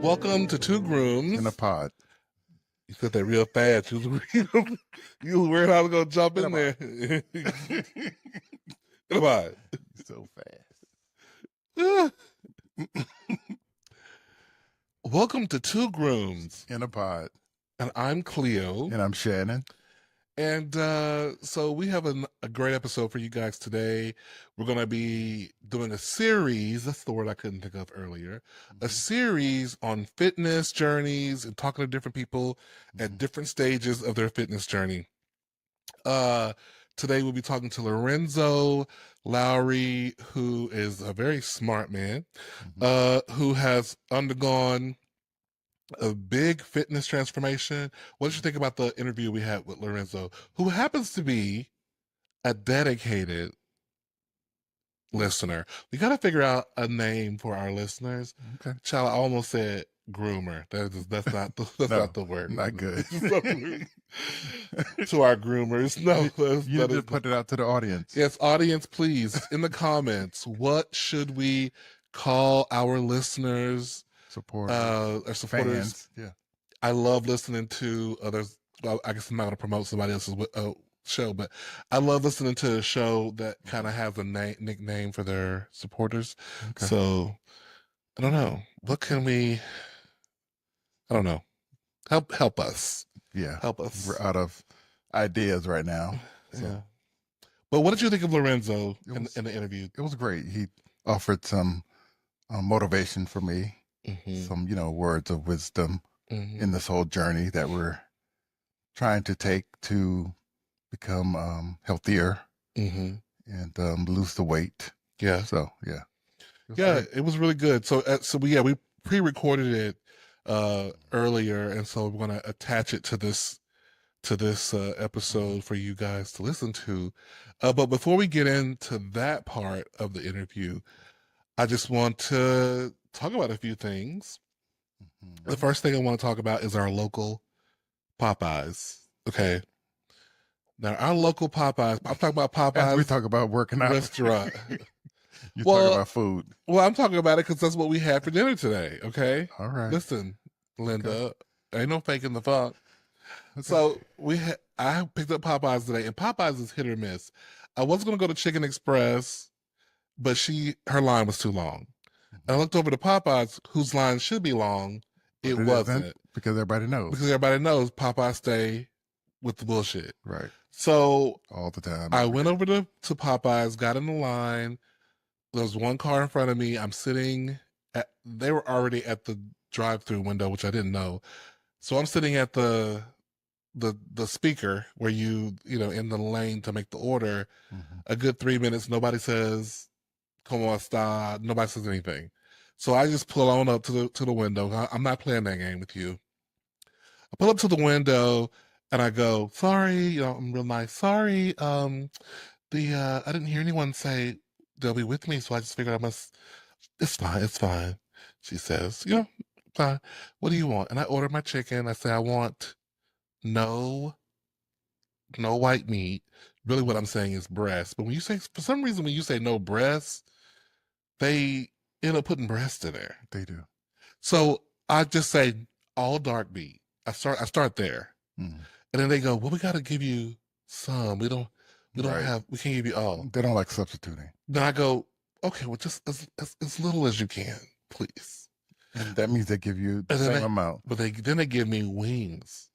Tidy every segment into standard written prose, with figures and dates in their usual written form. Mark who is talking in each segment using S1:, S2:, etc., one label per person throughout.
S1: Welcome to Two Grooms.
S2: In a pod.
S1: You said that real fast. You was worried I was going to jump in there. In a pod.
S2: So fast.
S1: Welcome to Two Grooms.
S2: In a pod.
S1: And I'm Cleo.
S2: And I'm Shannon.
S1: And so we have a great episode for you guys today. We're going to be doing a series. That's the word I couldn't think of earlier. A series on fitness journeys and talking to different people at different stages of their fitness journey. Today we'll be talking to Lorenzo Lowry, who is a very smart man, who has undergone a big fitness transformation. What did you think about the interview we had with Lorenzo, who happens to be a dedicated listener? We got to figure out a name for our listeners.
S2: Okay.
S1: Child, I almost said groomer. That's not the word.
S2: Not good.
S1: To our groomers. No.
S2: You need to put it out to the audience.
S1: Yes, audience, please, in the comments, what should we call our listeners? Or supporters.
S2: Fans. Yeah.
S1: I love listening to others. Well, I guess I'm not going to promote somebody else's show, but I love listening to a show that kind of has a nickname for their supporters. Okay. So I don't know. What can we? I don't know. Help us.
S2: Yeah.
S1: Help us.
S2: We're out of ideas right now. So.
S1: Yeah. But what did you think of Lorenzo in the interview?
S2: It was great. He offered some motivation for me. Some, words of wisdom in this whole journey that we're trying to take to become healthier and lose the weight.
S1: Yeah.
S2: So yeah.
S1: It was really good. So we pre-recorded it earlier, and so we're going to attach it to this episode for you guys to listen to. But before we get into that part of the interview, I just want to talk about a few things. The first thing I want to talk about is our local Popeyes. Okay. Now, our local Popeyes, I'm talking about Popeyes.
S2: As we talk about working out.
S1: Restaurant.
S2: You're talking about food.
S1: Well, I'm talking about it because that's what we had for dinner today. Okay.
S2: All right.
S1: Listen, Linda, ain't no faking the funk. Okay. So I picked up Popeyes today, and Popeyes is hit or miss. I was going to go to Chicken Express, but her line was too long. And I looked over to Popeyes, whose line should be long. It wasn't.
S2: Because everybody knows.
S1: Because everybody knows Popeyes stay with the bullshit.
S2: Right.
S1: So
S2: all the time.
S1: I went over to Popeyes, got in the line. There was one car in front of me. I'm sitting they were already at the drive-through window, which I didn't know. So I'm sitting at the speaker where you in the lane to make the order. A good 3 minutes. Nobody says, "Come on, stop." Nobody says anything. So I just pull on up to the window. I'm not playing that game with you. I pull up to the window and I go, "Sorry, I'm real nice. Sorry, I didn't hear anyone say they'll be with me, so I just figured it's fine." She says, "Yeah, fine. What do you want?" And I order my chicken. I say, "I want no white meat." Really what I'm saying is breast. But for some reason, when you say no breast, they end up putting breast in there.
S2: They do.
S1: So I just say all dark meat. I start there. And then they go, "Well, we got to give you some. We can't give you all."
S2: They don't like substituting.
S1: Then I go, "Okay, well, just as little as you can, please."
S2: And that means they give you the same amount.
S1: But they give me wings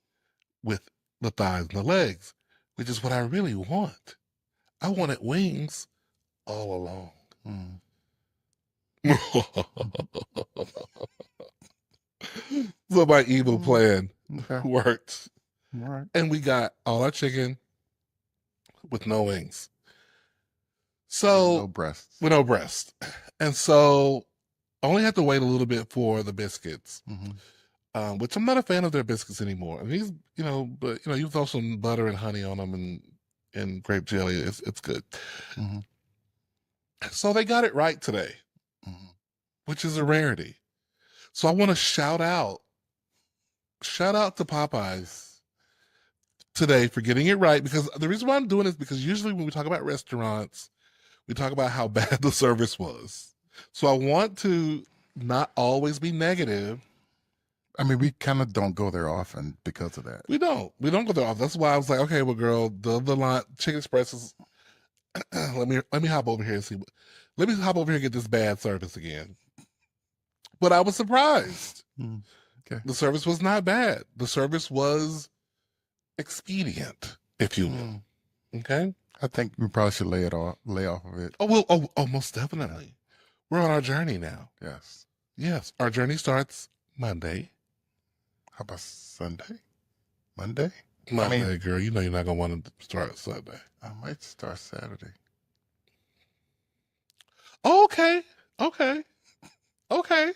S1: with the thighs and the legs, which is what I really want. I wanted wings all along. So my evil plan worked.
S2: All right.
S1: And we got all our chicken with no wings. So
S2: no breasts.
S1: With no breast. And so I only had to wait a little bit for the biscuits. Which I'm not a fan of their biscuits anymore. And these, but you throw some butter and honey on them and grape jelly. It's good. So they got it right today, which is a rarity. So I want to shout out to Popeyes today for getting it right, because the reason why I'm doing this, because usually when we talk about restaurants, we talk about how bad the service was. So I want to not always be negative,
S2: I mean, we kind of don't go there often because of that.
S1: We don't go there often. That's why I was like, okay, well, girl, the line Chicken Express is. let me hop over here and see. Let me hop over here and get this bad service again. But I was surprised.
S2: Okay.
S1: The service was not bad. The service was expedient, if you will. Okay.
S2: I think we probably should lay off of it.
S1: Oh well. Oh, most definitely. We're on our journey now.
S2: Yes.
S1: Yes, our journey starts Monday.
S2: How about Sunday? Monday?
S1: Monday, girl. You know you're not gonna want to start Sunday.
S2: I might start Saturday.
S1: Oh, okay. Okay. Okay.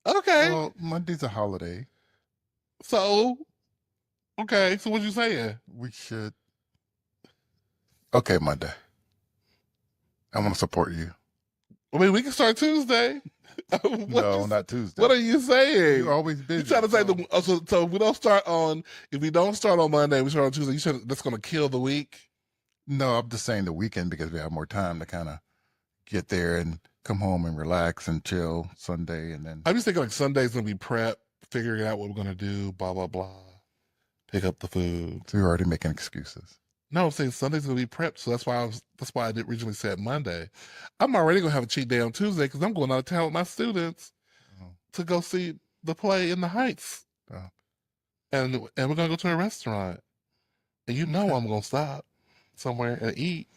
S1: Okay.
S2: Well, Monday's a holiday.
S1: So, okay. So what you saying?
S2: We should. Okay, Monday. I want to support you.
S1: I mean, we can start Tuesday.
S2: No, not Tuesday.
S1: What are you saying?
S2: You're always busy.
S1: You trying to say so if we don't start on Monday, we start on Tuesday. You said that's going to kill the week.
S2: No, I'm just saying the weekend because we have more time to kind of get there and come home and relax and chill Sunday, and then
S1: I'm just thinking like Sunday's going to be prep, figuring out what we're going to do, blah blah blah, pick up the food.
S2: So you're already making excuses.
S1: No, I'm saying Sunday's going to be prepped, so that's why I did originally said Monday. I'm already going to have a cheat day on Tuesday because I'm going out of town with my students to go see the play in the Heights. And we're going to go to a restaurant. And you know I'm going to stop somewhere and eat.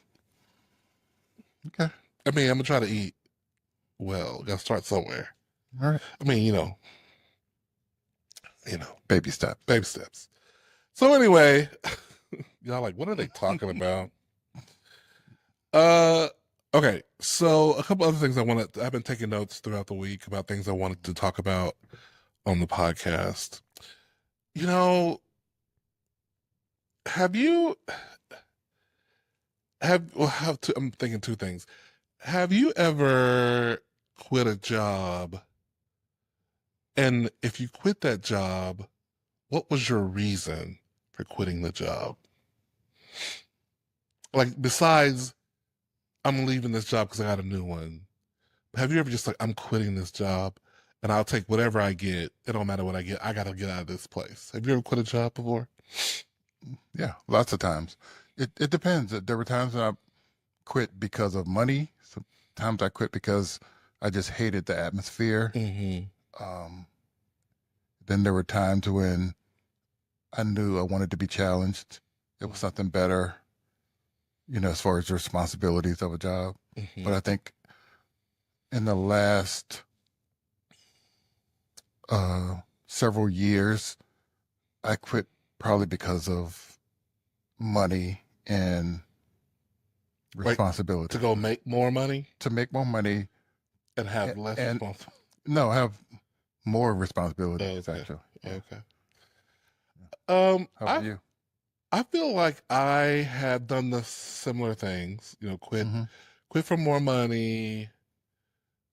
S2: Okay.
S1: I mean, I'm going to try to eat well. Got to start somewhere.
S2: All right.
S1: I mean, you know.
S2: Baby steps.
S1: Baby steps. So anyway, y'all like, what are they talking about? Okay. So a couple other things I've been taking notes throughout the week about things I wanted to talk about on the podcast. You know, I'm thinking two things. Have you ever quit a job? And if you quit that job, what was your reason for quitting the job? Like, besides, I'm leaving this job because I got a new one. Have you ever just like, I'm quitting this job and I'll take whatever I get. It don't matter what I get. I got to get out of this place. Have you ever quit a job before?
S2: Yeah, lots of times. It depends. There were times when I quit because of money. Sometimes I quit because I just hated the atmosphere. Then there were times when I knew I wanted to be challenged. It was something better, as far as the responsibilities of a job. But I think in the last several years, I quit probably because of money and responsibility.
S1: Like to go make more money?
S2: To make more money.
S1: And have less responsibility?
S2: No, have more responsibilities,
S1: okay.
S2: actually.
S1: Okay.
S2: How about you?
S1: I feel like I have done the similar things, quit for more money,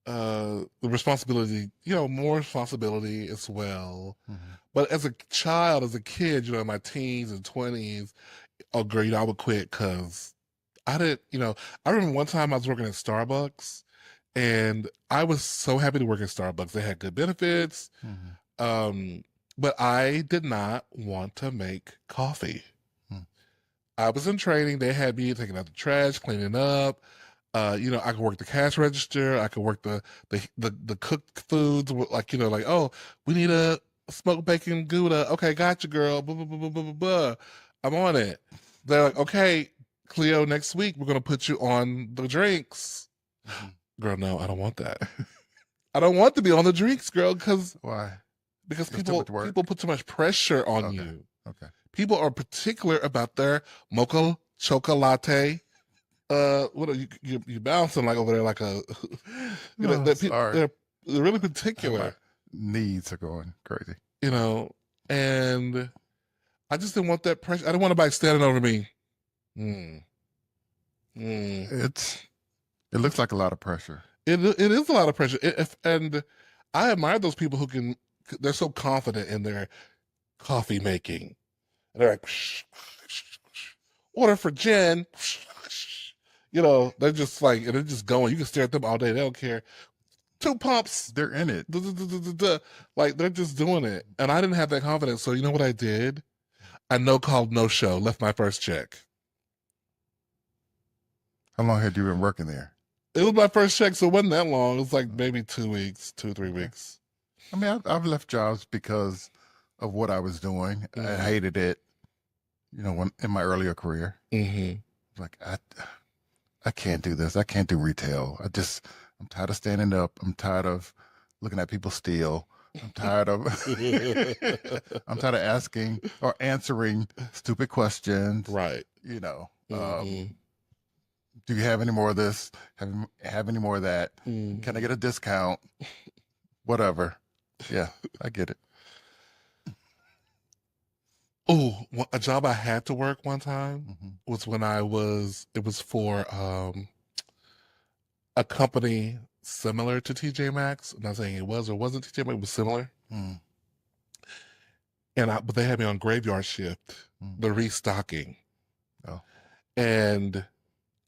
S1: the responsibility, more responsibility as well. But as a child, as a kid, in my teens and 20s, oh girl, I would quit because I didn't, I remember one time I was working at Starbucks and I was so happy to work at Starbucks. They had good benefits. But I did not want to make coffee. I was in training. They had me taking out the trash, cleaning up. I could work the cash register. I could work the cooked foods. Oh, we need a smoked bacon Gouda. Okay, gotcha, girl. Blah, blah, blah, blah, blah, blah, blah. I'm on it. They're like, okay, Cleo, next week we're going to put you on the drinks. Girl, no, I don't want that. I don't want to be on the drinks, girl, because...
S2: Why?
S1: Because people put too much pressure on you.
S2: Okay.
S1: People are particular about their mocha chocolate. What are you bouncing like over there like a? They're really particular.
S2: Needs are going crazy.
S1: And I just didn't want that pressure. I didn't want anybody standing over me.
S2: It looks like a lot of pressure.
S1: It is a lot of pressure. And I admire those people who they're so confident in their coffee making. And they're like, order for Jen. They're just like, and they're just going. You can stare at them all day. They don't care. two pumps.
S2: They're in it.
S1: Like they're just doing it. And I didn't have that confidence. So you know what I did? I no called, no show, left my first check.
S2: How long had you been working there?
S1: It was my first check, so it wasn't that long. It was like maybe 2 weeks, 2-3 weeks.
S2: I mean, I've left jobs because of what I was doing. I hated it, when in my earlier career. Like, I can't do this. I can't do retail. I'm tired of standing up. I'm tired of looking at people steal. I'm tired of I'm tired of asking or answering stupid questions.
S1: Right.
S2: Do you have any more of this? Have any more of that? Can I get a discount? Whatever. Yeah, I get it.
S1: Oh, a job I had to work one time was when it was for a company similar to TJ Maxx. I'm not saying it was or wasn't TJ Maxx, it was similar. But they had me on graveyard shift, the restocking.
S2: Oh.
S1: And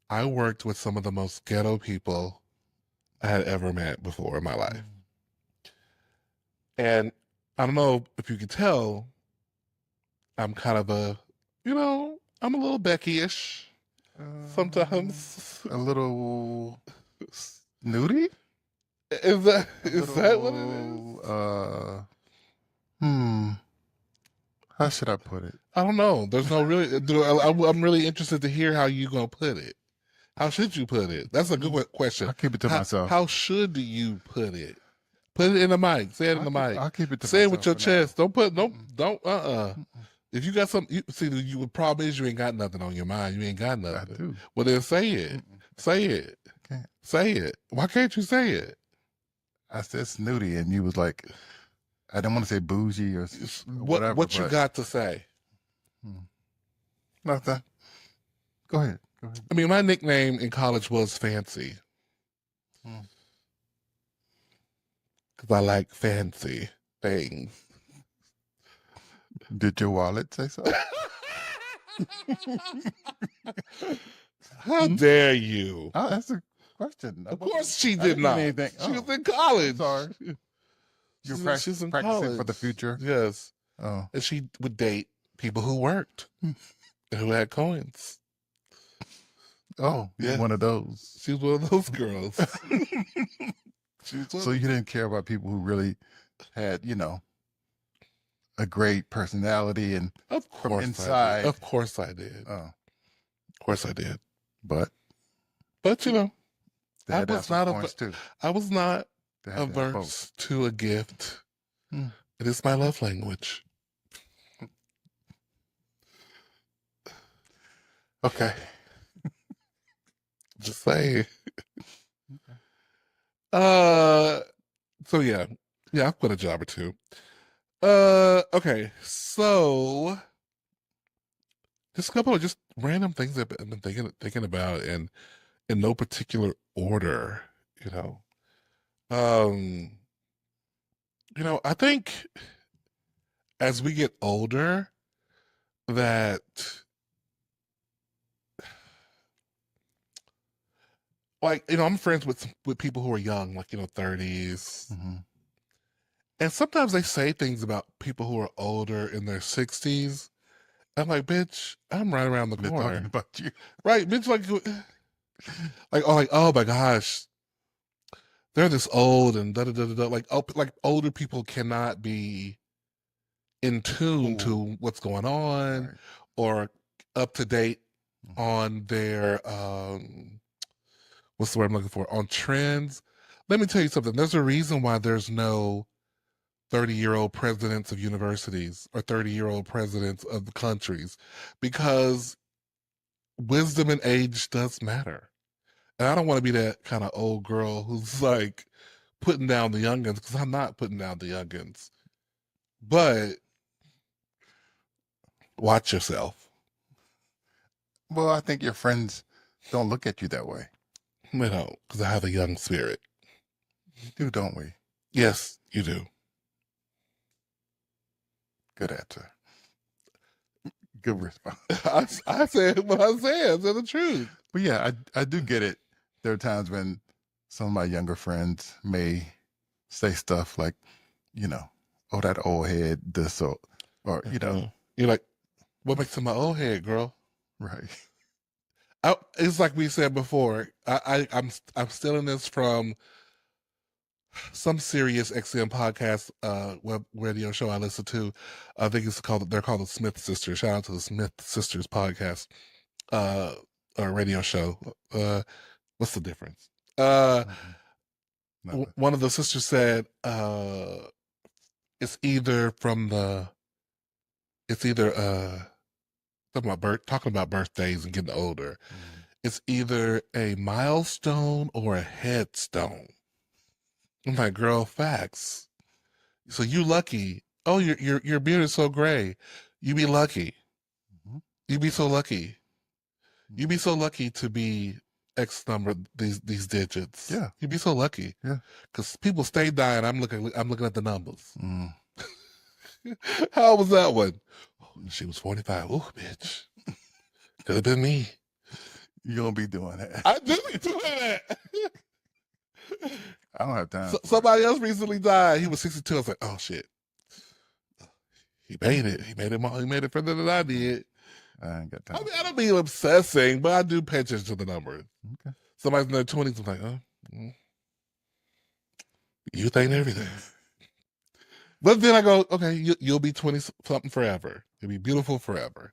S1: I worked with some of the most ghetto people I had ever met before in my life. And I don't know if you could tell, I'm kind of I'm a little Becky-ish sometimes.
S2: A little snooty?
S1: Is that what it is?
S2: How should I put it?
S1: I don't know. There's no really. I'm really interested to hear how you gonna put it. How should you put it? That's a good question.
S2: I'll keep it to myself.
S1: How should you put it? Put it in the mic. Say it in the mic.
S2: I'll keep it to
S1: Say
S2: myself.
S1: Say it with your chest. Don't. If you got something, the problem is you ain't got nothing on your mind. You ain't got nothing.
S2: I do.
S1: Well, then say it. Say it.
S2: Can't.
S1: Say it. Why can't you say it?
S2: I said snooty, and you was like, I didn't want to say bougie or whatever.
S1: What you got to say?
S2: Nothing. Go ahead.
S1: I mean, my nickname in college was Fancy. Because I like fancy things.
S2: Did your wallet say so?
S1: How dare you?
S2: Oh, that's a question.
S1: Of course she did not. She was in college.
S2: Sorry. You're practicing
S1: college.
S2: For the future?
S1: Yes.
S2: Oh.
S1: And she would date people who worked, who had coins.
S2: Oh, yeah. One of those.
S1: She was one of those girls.
S2: So you didn't care about people who really had, a great personality and
S1: of course
S2: from inside.
S1: Of course I did.
S2: Oh.
S1: Of course I did.
S2: But
S1: I was not averse to a gift. It is my love language. Okay. Just saying. So yeah, I've quit a job or two. Okay, so just a couple of just random things I've been thinking about, and in no particular order. I think as we get older, that I'm friends with people who are young, 30s. And sometimes they say things about people who are older in their 60s. I'm like, bitch, I'm right around the corner.
S2: They're talking about you.
S1: Right, bitch, oh my gosh, they're this old and da-da-da-da-da. Like older people cannot be in tune to what's going on or up to date on their what's the word I'm looking for? On trends. Let me tell you something. There's a reason why there's no 30-year-old presidents of universities or 30-year-old presidents of the countries, because wisdom and age does matter. And I don't want to be that kind of old girl who's like putting down the youngins, because I'm not putting down the youngins. But watch yourself.
S2: Well, I think your friends don't look at you that way.
S1: They don't, because I have a young spirit.
S2: We do, don't we?
S1: Yes, you do.
S2: Good answer. Good response.
S1: I said what I said. I said the truth.
S2: But yeah, I do get it. There are times when some of my younger friends may say stuff like, oh, that old head, this or
S1: You're like, what makes him my old head, girl?
S2: right.
S1: It's like we said before. I'm stealing this from some Sirius XM podcast web radio show I listen to. I think they're called the Smith Sisters. Shout out to the Smith Sisters podcast uh radio show. What's the difference? One of the sisters said it's either talking about birthdays and getting older. It's either a milestone or a headstone. I'm like, girl, facts. So you lucky. Oh, your beard is so gray. You be lucky. You be so lucky. You be so lucky to be X number these digits.
S2: Yeah.
S1: You'd be so lucky.
S2: Yeah.
S1: Because people stay dying. I'm looking at the numbers. How was that one? Oh, she was 45. Oh, bitch. Could have been me.
S2: You're gonna be doing that.
S1: I do be doing that.
S2: I don't have time.
S1: Somebody else recently died. He was 62. I was like, oh shit. He made it. He made it further than I did.
S2: I ain't got time.
S1: I mean, I don't mean obsessing, but I do pay attention to the numbers.
S2: Okay.
S1: Somebody's in their 20s, I'm like, oh, you think everything. But then I go, okay, you'll be 20-something forever. You'll be beautiful forever.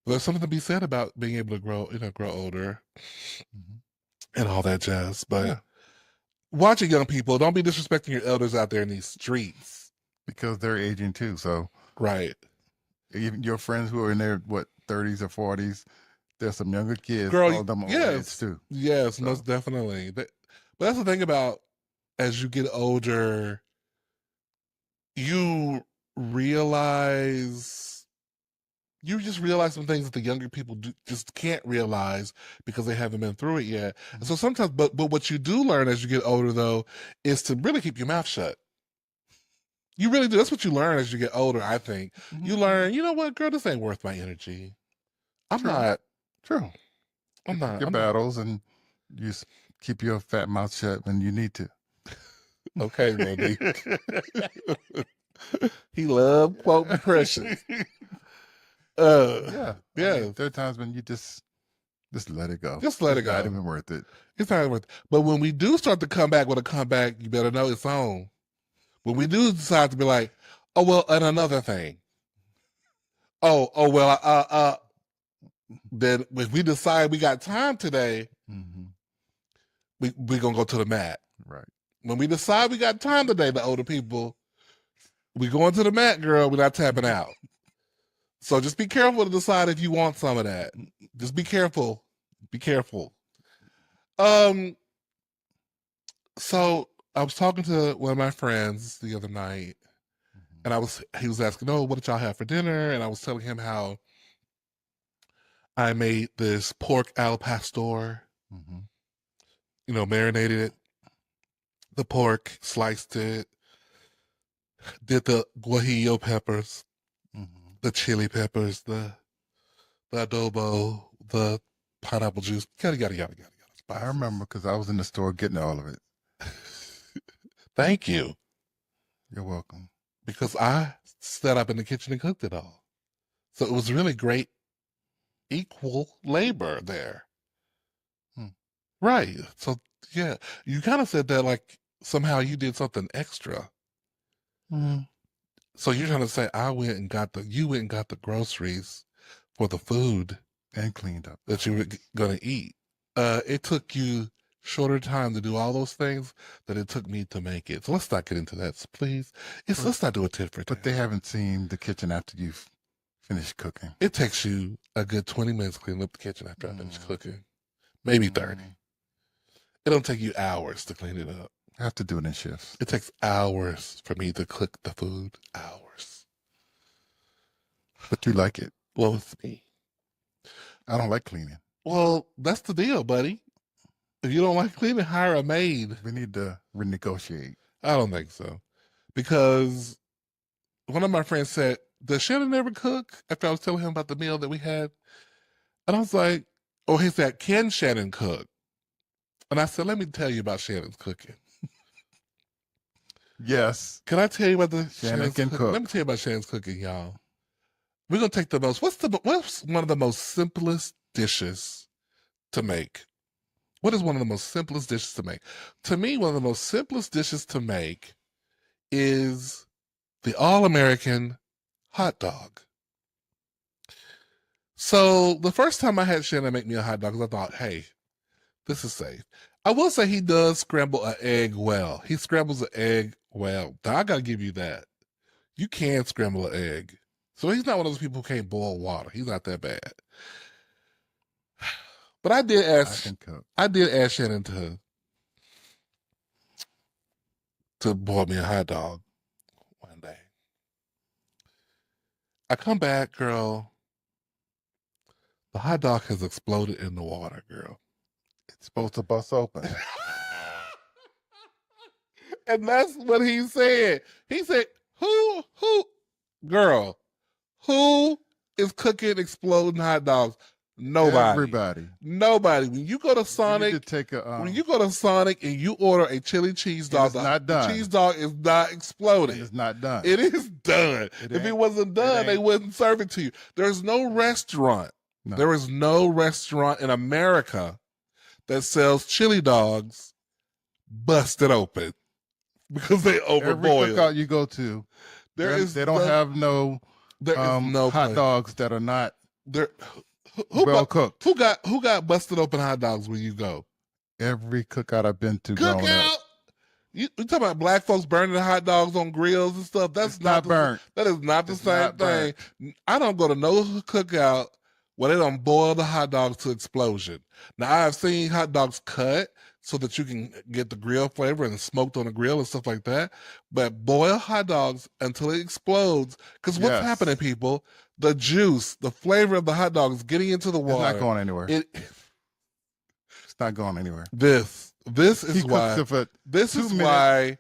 S1: But there's something to be said about being able to grow older and all that jazz. But watching young people, don't be disrespecting your elders out there in these streets.
S2: Because they're aging too, so.
S1: Right.
S2: Even your friends who are in their, 30s or 40s, there's some younger kids.
S1: Girl,
S2: all of them
S1: yes,
S2: too.
S1: Yes, so. Most definitely. But that's the thing about as you get older, you just realize some things that the younger people just can't realize because they haven't been through it yet. And so sometimes, but what you do learn as you get older, though, is to really keep your mouth shut. You really do. That's what you learn as you get older, I think. You learn, you know what, girl, this ain't worth my energy. I'm not.
S2: True.
S1: I'm not.
S2: Your battles and you keep your fat mouth shut when you need to.
S1: Okay, Randy. He loved quoting Precious.
S2: Yeah.
S1: Yeah.
S2: I mean, there are times when you just let it go.
S1: Just let it go.
S2: It's not even worth it.
S1: It's not even worth it. But when we do start to come back with a comeback, you better know it's on. When we do decide to be like, oh, well, and another thing. Then if we decide we got time today, we're going to go to the mat.
S2: Right.
S1: When we decide we got time today, the older people, we going to the mat, girl. We're not tapping out. So just be careful to decide if you want some of that. Just be careful. Be careful. So I was talking to one of my friends the other night, and he was asking, "Oh, what did y'all have for dinner?" And I was telling him how I made this pork al pastor. Marinated the pork, sliced it, did the guajillo peppers, the chili peppers, the adobo, the pineapple juice, yada.
S2: I remember because I was in the store getting all of it.
S1: Thank you.
S2: You're welcome.
S1: Because I sat up in the kitchen and cooked it all. So it was really great, equal labor there. Right. So, yeah, you kind of said that like somehow you did something extra. So you're trying to say you went and got the groceries for the food
S2: and cleaned up
S1: that you were going to eat. It took you shorter time to do all those things than it took me to make it. So let's not get into that, please. Let's not do a tit for tat.
S2: But they haven't seen the kitchen after you've finished cooking.
S1: It takes you a good 20 minutes to clean up the kitchen after I finish cooking. Maybe 30. It don't take you hours to clean it up.
S2: I have to do it in shifts.
S1: It takes hours for me to cook the food. Hours.
S2: But you like it.
S1: Well, it's me.
S2: I don't like cleaning.
S1: Well, that's the deal, buddy. If you don't like cleaning, hire a maid.
S2: We need to renegotiate.
S1: I don't think so. Because one of my friends said, does Shannon ever cook? After I was telling him about the meal that we had. And I was like, he said, can Shannon cook? And I said, let me tell you about Shannon's cooking.
S2: Yes.
S1: Can I tell you about the
S2: Shannon can cook?
S1: Let me tell you about Shannon's cooking, y'all. We're gonna take the most. What's one of the most simplest dishes to make? What is one of the most simplest dishes to make? To me, one of the most simplest dishes to make is the all-American hot dog. So the first time I had Shannon make me a hot dog, I thought, hey, this is safe. I will say he does scramble an egg well. He scrambles an egg well. Now, I gotta give you that. You can scramble an egg. So he's not one of those people who can't boil water. He's not that bad. But I did ask Shannon to boil me a hot dog one day. I come back, girl. The hot dog has exploded in the water, girl.
S2: It's supposed to bust open.
S1: And that's what he said. He said, girl, who is cooking exploding hot dogs? Nobody.
S2: Everybody.
S1: Nobody. When you go to Sonic, when you go to Sonic and you order a chili cheese dog,
S2: it's not done.
S1: The cheese dog is not exploding.
S2: It's not done.
S1: It is done. If it wasn't done, they wouldn't serve it to you. There's no restaurant. No. There is no restaurant in America that sells chili dogs busted open because they overboil.
S2: Every cookout you go to, they don't have no hot dogs that are not well cooked.
S1: Who got busted open hot dogs when you go?
S2: Every cookout I've been to. Cookout.
S1: You talking about black folks burning hot dogs on grills and stuff? That's not
S2: burnt.
S1: That is not the same thing. I don't go to no cookout where they don't boil the hot dogs to explosion. Now I've seen hot dogs cut so that you can get the grill flavor and smoked on the grill and stuff like that. But boil hot dogs until it explodes. Because what's happening, people? The juice, the flavor of the hot dog is getting into the water.
S2: It's not going anywhere. It's not going anywhere.
S1: This is why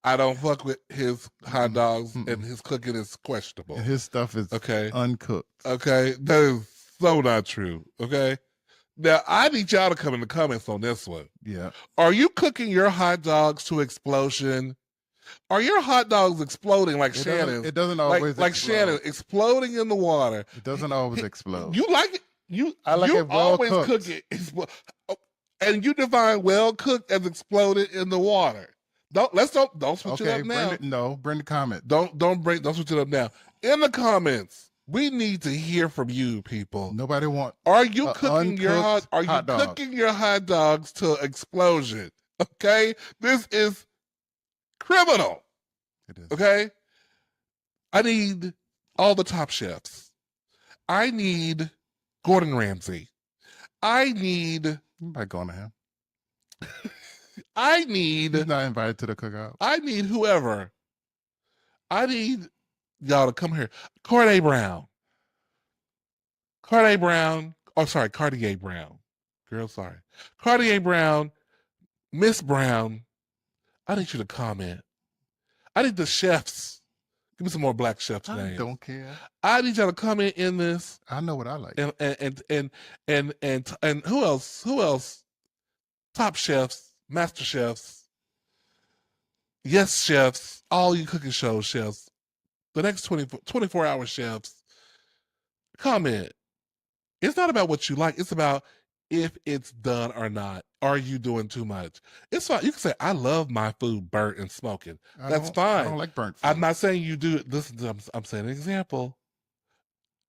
S1: I don't fuck with his hot dogs and his cooking is questionable.
S2: And his stuff is uncooked.
S1: Okay, that is so not true. Okay. Now, I need y'all to come in the comments on this one.
S2: Yeah.
S1: Are you cooking your hot dogs to explosion? Are your hot dogs exploding like Shannon?
S2: It doesn't always
S1: like Shannon exploding in the water.
S2: It doesn't always explode.
S1: You like it?
S2: I like it well
S1: always
S2: cooked.
S1: Cook it, and you define well cooked as exploded in the water. Don't switch it up now.
S2: Bring the comment.
S1: Don't switch it up now. In the comments. We need to hear from you, people.
S2: Nobody wants.
S1: Are you cooking your cooking your hot dogs to explosion? Okay, this is criminal.
S2: It is.
S1: Okay, I need all the top chefs. I need Gordon Ramsay. I need.
S2: By going to him.
S1: I need.
S2: He's not invited to the cookout.
S1: I need whoever. I need y'all to come here. Cartier Brown. Oh, sorry, Cartier Brown. Girl, sorry. Cartier Brown, Miss Brown. I need you to comment. I need the chefs. Give me some more black chefs' names.
S2: I don't care.
S1: I need y'all to comment in this.
S2: I know what I like.
S1: And who else? Who else? Top chefs, master chefs, yes chefs, all you cooking show chefs. The next 24-hour chefs, comment. It's not about what you like. It's about if it's done or not. Are you doing too much? It's fine. You can say, I love my food burnt and smoking. That's fine.
S2: I don't like burnt food.
S1: I'm not saying you do. Listen, I'm saying an example.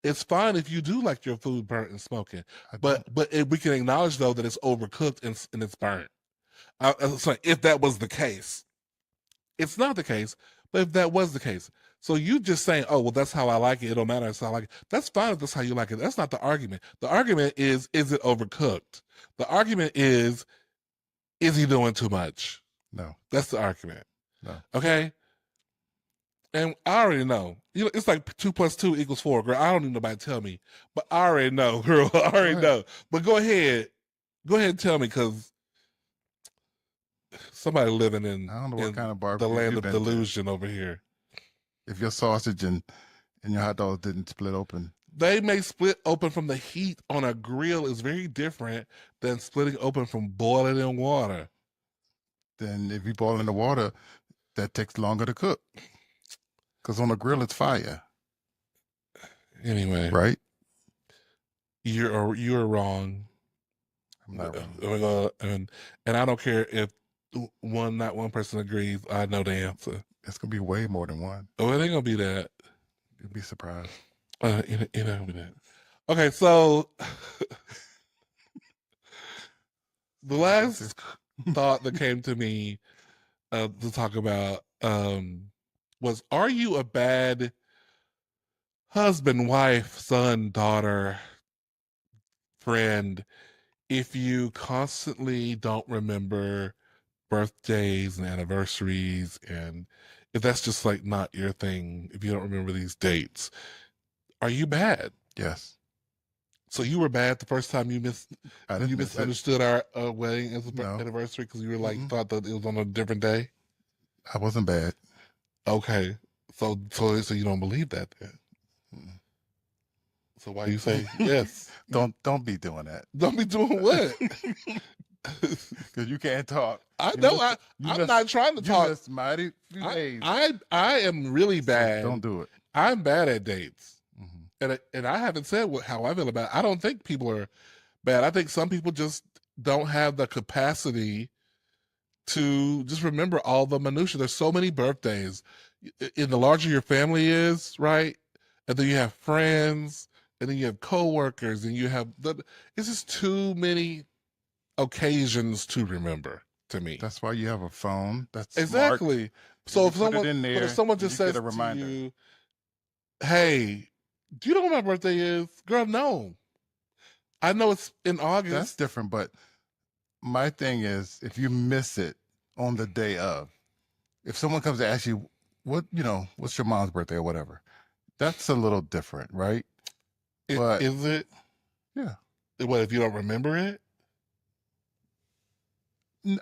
S1: It's fine if you do like your food burnt and smoking. But we can acknowledge, though, that it's overcooked and it's burnt. So if that was the case. It's not the case, but if that was the case. So you just saying, oh, well, that's how I like it. It don't matter. That's how I like it. That's fine if that's how you like it. That's not the argument. The argument is it overcooked? The argument is he doing too much?
S2: No.
S1: That's the argument.
S2: No.
S1: Okay? And I already know. You know, it's like 2 + 2 = 4, girl. I don't need nobody to tell me. But I already know, girl. I already know. But go ahead. Go ahead and tell me, because somebody living in,
S2: I don't know what kind of
S1: the land of delusion over here.
S2: If your sausage and your hot dog didn't split open.
S1: they may split open from the heat on a grill is very different than splitting open from boiling in water.
S2: Then if you boil in the water, that takes longer to cook. Because on a grill, it's fire.
S1: Anyway,
S2: right?
S1: You're wrong.
S2: I'm not wrong.
S1: And I don't care if not one person agrees. I know the answer.
S2: It's gonna be way more than one.
S1: Oh, it ain't gonna be that.
S2: You'd be surprised.
S1: It ain't gonna be that. Okay, so the last thought that came to me to talk about was: are you a bad husband, wife, son, daughter, friend if you constantly don't remember birthdays and anniversaries, and if that's just like not your thing, if you don't remember these dates? Are you bad?
S2: Yes.
S1: So you were bad the first time you misunderstood our wedding as an anniversary because you were like thought that it was on a different day.
S2: I wasn't bad.
S1: Okay, so you don't believe that then? So why you say yes?
S2: Don't be doing that.
S1: Don't be doing what?
S2: Because you can't talk.
S1: I know. I'm not trying to talk.
S2: You missed mighty few days.
S1: I am really bad.
S2: So don't do it.
S1: I'm bad at dates, and I haven't said how I feel about it. I don't think people are bad. I think some people just don't have the capacity to just remember all the minutiae. There's so many birthdays. In the larger your family is, right, and then you have friends, and then you have coworkers, and you have it's just too many occasions to remember. To me,
S2: that's why you have a phone. That's
S1: exactly.
S2: Smart.
S1: So if someone just says to you, "Hey, do you know what my birthday is?" Girl, no. I know it's in August.
S2: That's different, but my thing is, if you miss it on the day of, if someone comes to ask you, what's your mom's birthday or whatever, that's a little different, right?
S1: Is it?
S2: Yeah.
S1: What if you don't remember it?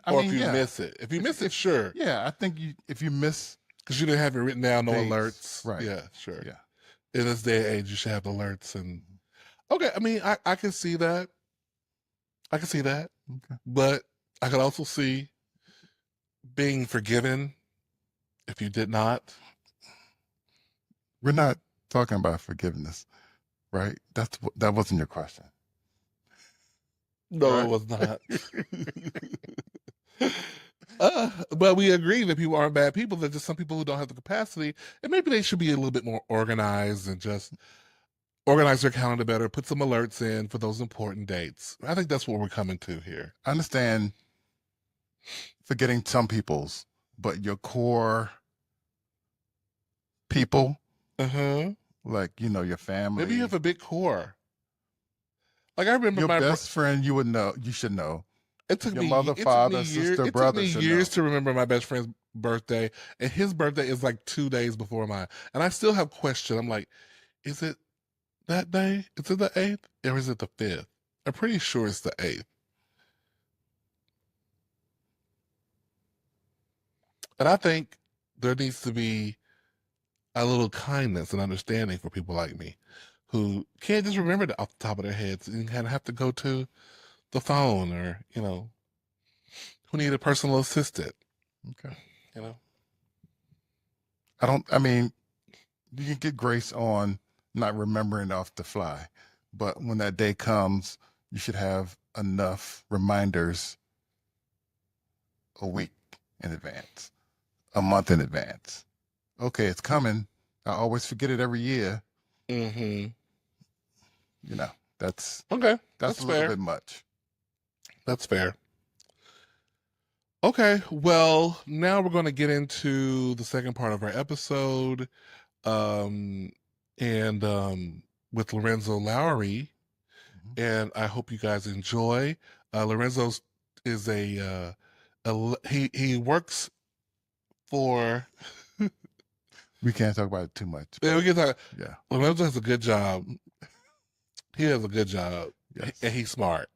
S1: Or if you miss it. If you miss it, sure.
S2: Yeah, I think if you miss,
S1: because you didn't have it written down, no
S2: dates,
S1: alerts,
S2: right?
S1: Yeah, sure.
S2: Yeah.
S1: In this day and age, you should have alerts. And okay, I mean, I can see that. I can see that.
S2: Okay.
S1: But I could also see being forgiven if you did not.
S2: We're not talking about forgiveness, right? That wasn't your question.
S1: No, right? It was not. But we agree that people aren't bad people. They're just some people who don't have the capacity, and maybe they should be a little bit more organized and just organize their calendar better, put some alerts in for those important dates. I think that's what we're coming to here.
S2: I understand forgetting some people's, but your core people, like, your family.
S1: Maybe you have a big core. Like I remember
S2: your best friend, you should know.
S1: It took
S2: your
S1: me
S2: mother, father, sister, brother.
S1: It took me years to remember my best friend's birthday, and his birthday is like 2 days before mine, and I still have questions. I'm like, is it that day? Is it the 8th, or is it the 5th? I'm pretty sure it's the 8th. And I think there needs to be a little kindness and understanding for people like me who can't just remember it off the top of their heads and kind of have to go to the phone or, who need a personal assistant.
S2: Okay.
S1: I
S2: mean, you can get grace on not remembering off the fly, but when that day comes, you should have enough reminders a week in advance, a month in advance. Okay, it's coming. I always forget it every year. That's
S1: okay.
S2: That's a little bit much.
S1: That's fair. Okay, well, now we're going to get into the second part of our episode, and with Lorenzo Lowry, and I hope you guys enjoy. Lorenzo is he works for.
S2: We can't talk about it too much.
S1: Yeah, we can talk.
S2: Yeah,
S1: Lorenzo has a good job. He has a good job, yes. And he's smart,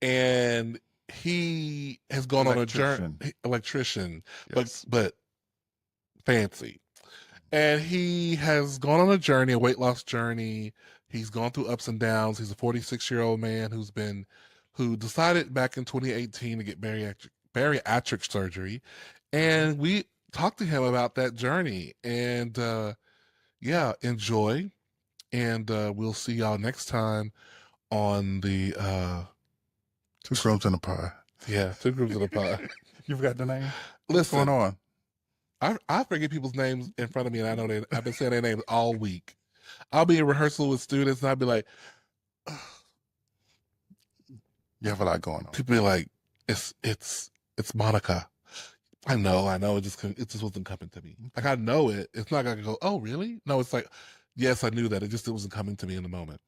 S1: and he has gone on a journey. Electrician, yes. but fancy, and he has gone on a journey, a weight loss journey, He's gone through ups and downs. He's a 46-year-old man who decided back in 2018 to get bariatric surgery, and we talked to him about that journey. And yeah, enjoy, and we'll see y'all next time on the
S2: Two Grooms in a Pod.
S1: yeah, Two Grooms in a Pod.
S2: You forgot the name?
S1: Listen,
S2: what's going on?
S1: I forget people's names in front of me, and I know I've been saying their names all week. I'll be in rehearsal with students, and I'll be like,
S2: you have a lot going on.
S1: People be like, it's Monica. I know. It just wasn't coming to me. Like, I know it. It's not gonna go, oh really? No, it's like, yes, I knew that. It wasn't coming to me in the moment.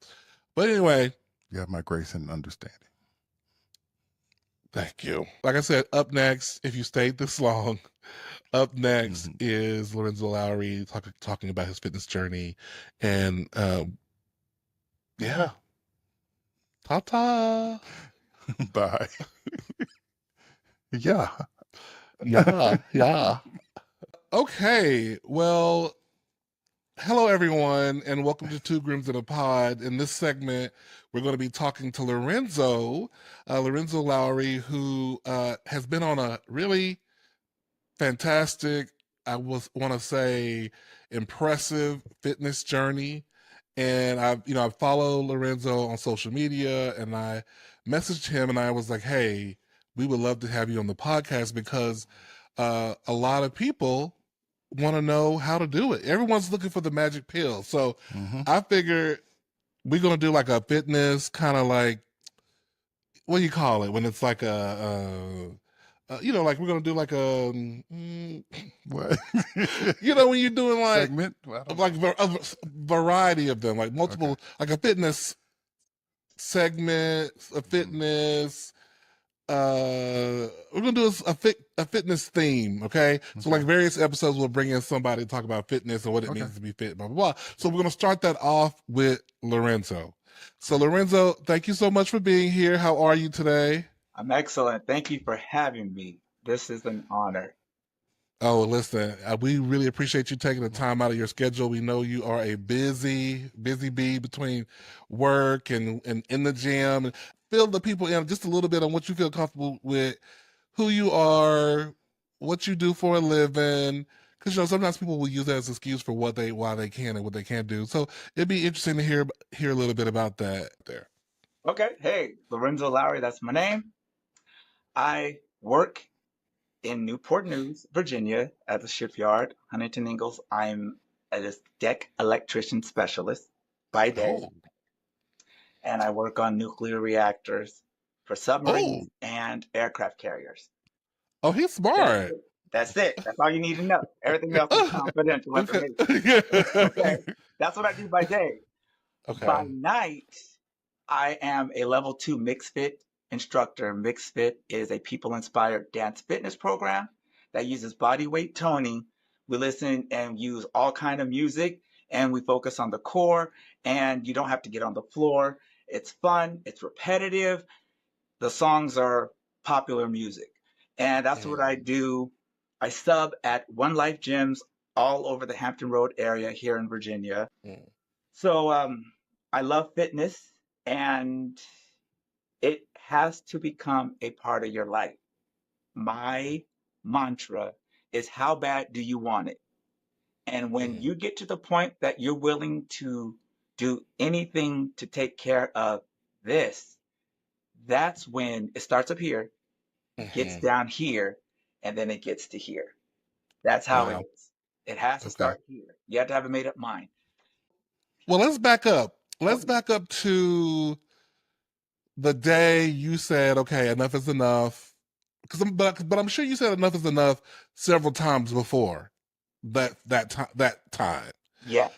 S1: But anyway,
S2: you have my grace and understanding.
S1: Thank you. Like I said, up next, if you stayed this long, up next is Lorenzo Lowry talking about his fitness journey. And yeah. Ta-ta.
S2: Bye. Yeah.
S1: Yeah. Okay. Well, hello, everyone, and welcome to Two Grooms in a Pod. In this segment, we're going to be talking to Lorenzo Lowry, who has been on a really fantastic, I want to say, impressive fitness journey. And I follow Lorenzo on social media, and I messaged him, and I was like, hey, we would love to have you on the podcast because a lot of people want to know how to do it. Everyone's looking for the magic pill. So I figured we're going to do like a fitness kind of like, what do you call it? When it's like like we're going to do like a,
S2: what?
S1: when you're doing like,
S2: segment?
S1: Like a variety of them, like multiple, like a fitness segment, a fitness, we're gonna do a fitness theme, okay? So like various episodes we'll bring in somebody to talk about fitness and what it means to be fit, blah blah blah. So we're gonna start that off with Lorenzo. So Lorenzo, thank you so much for being here. How are you today?
S3: I'm excellent. Thank you for having me. This is an honor.
S1: Oh, listen, we really appreciate you taking the time out of your schedule. We know you are a busy bee between work and in the gym. And fill the people in just a little bit on what you feel comfortable with, who you are, what you do for a living. Because sometimes people will use that as an excuse for why they can and what they can't do. So it'd be interesting to hear a little bit about that there.
S3: Okay. Hey, Lorenzo Lowry, that's my name. I work in Newport News, Virginia, at the shipyard, Huntington Ingalls. I'm a deck electrician specialist by day, and I work on nuclear reactors for submarines and aircraft carriers.
S1: Oh, he's smart.
S3: That's it. That's all you need to know. Everything else is confidential information. Okay. That's what I do by day.
S1: Okay.
S3: By night, I am a level 2 mixed fit instructor. Mixed fit is a people-inspired dance fitness program that uses body weight toning. We listen and use all kind of music, and we focus on the core, and you don't have to get on the floor. It's fun. It's repetitive. The songs are popular music. And that's what I do. I sub at One Life gyms all over the Hampton Road area here in Virginia. So I love fitness, and it has to become a part of your life. My mantra is, how bad do you want it? And when you get to the point that you're willing to do anything to take care of this, that's when it starts up here, gets down here, and then it gets to here. That's how it is. It has to start here. You have to have a made up mind.
S1: Well, let's back up. Let's back up to the day you said, okay, enough is enough. But I'm sure you said enough is enough several times before that time.
S3: Yeah.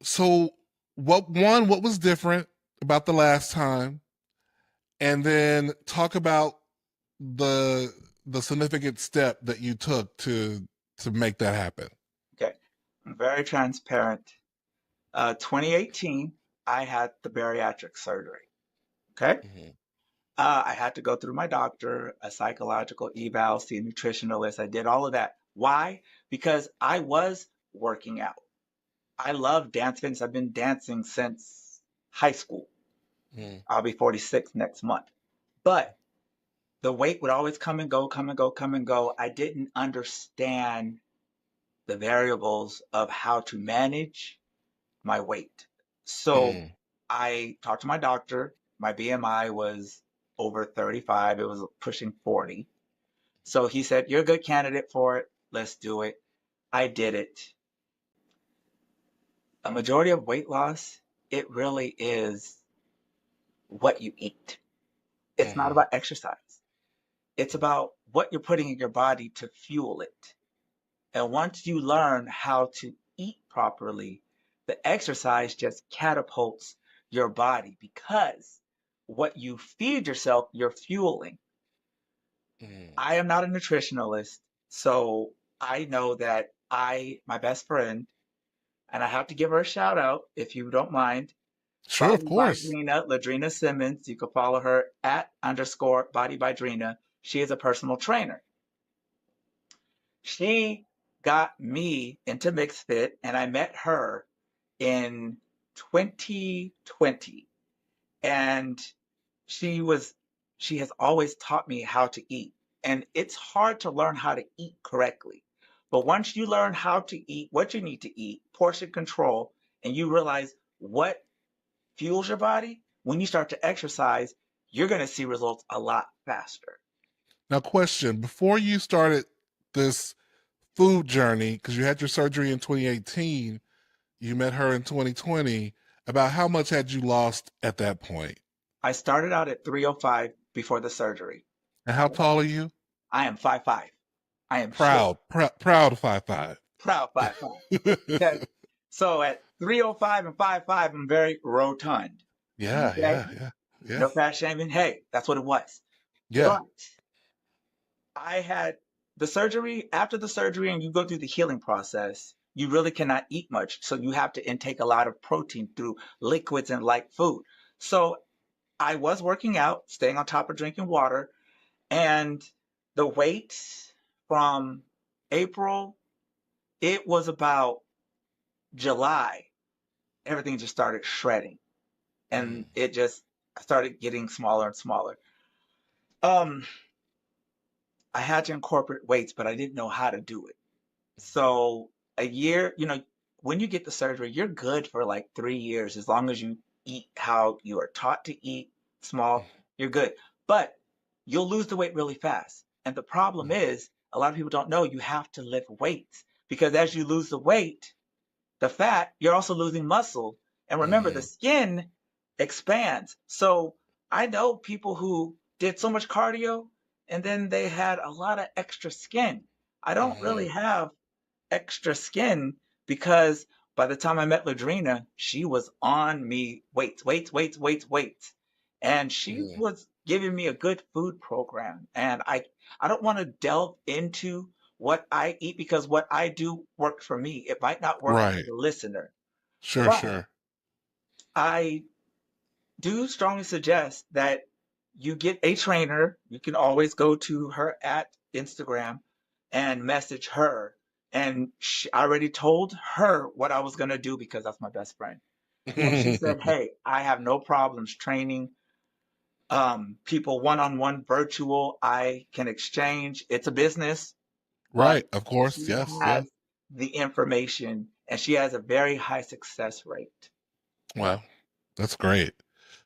S1: So what was different about the last time? And then talk about the significant step that you took to make that happen.
S3: Okay. I'm very transparent. 2018, I had the bariatric surgery. Okay. I had to go through my doctor, a psychological eval, see a nutritionalist. I did all of that. Why? Because I was working out. I love dance fitness. I've been dancing since high school.
S1: Mm.
S3: I'll be 46 next month. But the weight would always come and go, come and go, come and go. I didn't understand the variables of how to manage my weight. So
S1: Mm.
S3: I talked to my doctor. My BMI was over 35. It was pushing 40. So he said, "You're a good candidate for it. Let's do it." I did it. A majority of weight loss, it really is what you eat. It's not
S1: Mm.
S3: about exercise. It's about what you're putting in your body to fuel it. And once you learn how to eat properly, the exercise just catapults your body because what you feed yourself, you're fueling.
S1: Mm.
S3: I am not a nutritionalist, so I know that my best friend, and I have to give her a shout out if you don't mind,
S1: Sure, of
S3: Body by
S1: course.
S3: Drina, Ladrina Simmons. You can follow her at underscore Body by Drina. She is a personal trainer. She got me into Mixed Fit, and I met her in 2020. And she was, she has always taught me how to eat. And it's hard to learn how to eat correctly. But once you learn how to eat what you need to eat, portion control, and you realize what fuels your body, when you start to exercise, you're going to see results a lot faster.
S1: Now, question: before you started this food journey, because you had your surgery in 2018, you met her in 2020. About how much had you lost at that point?
S3: I started out at 305 before the surgery.
S1: And how tall are you?
S3: I am 5'5". I am short,
S1: Proud 5'5".
S3: proud 5'5". Okay. So at 305 and 5'5", I'm very rotund.
S1: Yeah,
S3: Okay.
S1: yeah, yeah, yeah,
S3: No fat shaming. Hey, that's what it was.
S1: yeah.
S3: But I had the surgery. After the surgery, and you go through the healing process, you really cannot eat much. So you have to intake a lot of protein through liquids and light food. So I was working out, staying on top of drinking water, and the weight from April, it was about July, everything just started shredding,
S1: Mm.
S3: and it just started getting smaller and smaller. Um, I had to incorporate weights, but I didn't know how to do it. So a year, when you get the surgery, you're good for like 3 years as long as you eat how you are taught to eat, small, you're good. But you'll lose the weight really fast. And the problem is, a lot of people don't know you have to lift weights because as you lose the weight, the fat, you're also losing muscle. And remember, the
S1: Mm.
S3: skin expands. So I know people who did so much cardio and then they had a lot of extra skin. I don't really
S1: Mm.
S3: have extra skin because by the time I met Ladrina, she was on me weights, weights, weights, weights, weights. And she
S1: Mm.
S3: was giving me a good food program. And I don't want to delve into what I eat because what I do works for me. It might not work for
S1: Right.
S3: the listener.
S1: Sure,
S3: But
S1: sure.
S3: I do strongly suggest that you get a trainer. You can always go to her at Instagram and message her. And I already told her what I was going to do because that's my best friend. And she said, "Hey, I have no problems training people one-on-one virtual. I can exchange. It's a business, but
S1: Right, of course.
S3: she
S1: Yes, yeah.
S3: has the information and she has a very high success rate."
S1: Wow, that's great.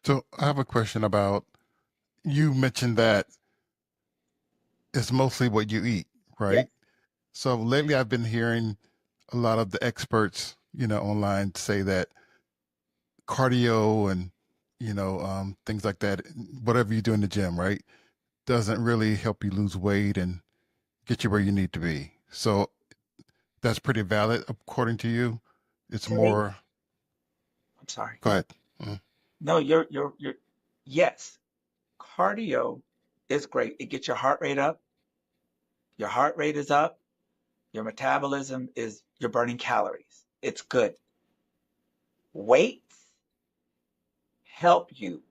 S2: So I have a question about, you mentioned that it's mostly what you eat,
S3: Yes.
S2: right? So lately I've been hearing a lot of the experts, online say that cardio and, things like that, whatever you do in the gym, right, doesn't really help you lose weight and get you where you need to be. So that's pretty valid according to you. It's
S3: To me,
S2: more,
S3: I'm sorry.
S2: go ahead. Mm.
S3: No, you're, yes, cardio is great. It gets your heart rate up. Your heart rate is up. Your metabolism is, you're burning calories. It's good. Weights help you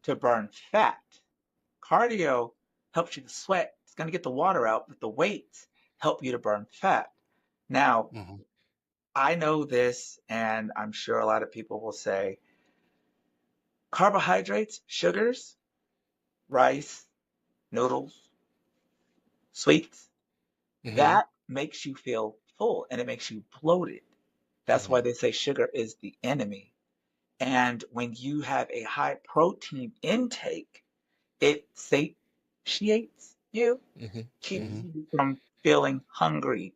S3: to burn fat. Cardio helps you to sweat. It's going to get the water out, but the weights help you to burn fat. Now,
S2: Hmm.
S3: I know this, and I'm sure a lot of people will say, Carbohydrates, sugars, rice, noodles, sweets, that makes you feel full and it makes you bloated. That's why they say sugar is the enemy. And when you have a high protein intake, it satiates you, keeps you from feeling hungry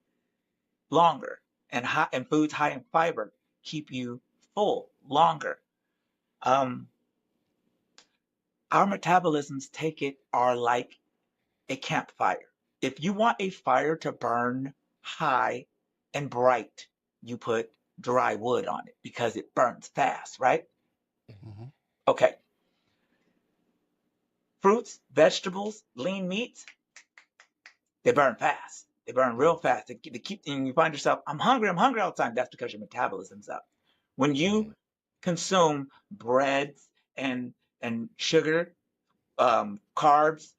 S3: longer. And foods high in fiber keep you full longer. Um, our metabolisms take it are like a campfire. If you want a fire to burn high and bright, you put dry wood on it because it burns fast, right?
S2: Mm-hmm.
S3: Okay. Fruits, vegetables, lean meats, they burn fast. They burn real fast. They keep, and you find yourself, I'm hungry all the time. That's because your metabolism's up. When you consume breads and sugar, carbs,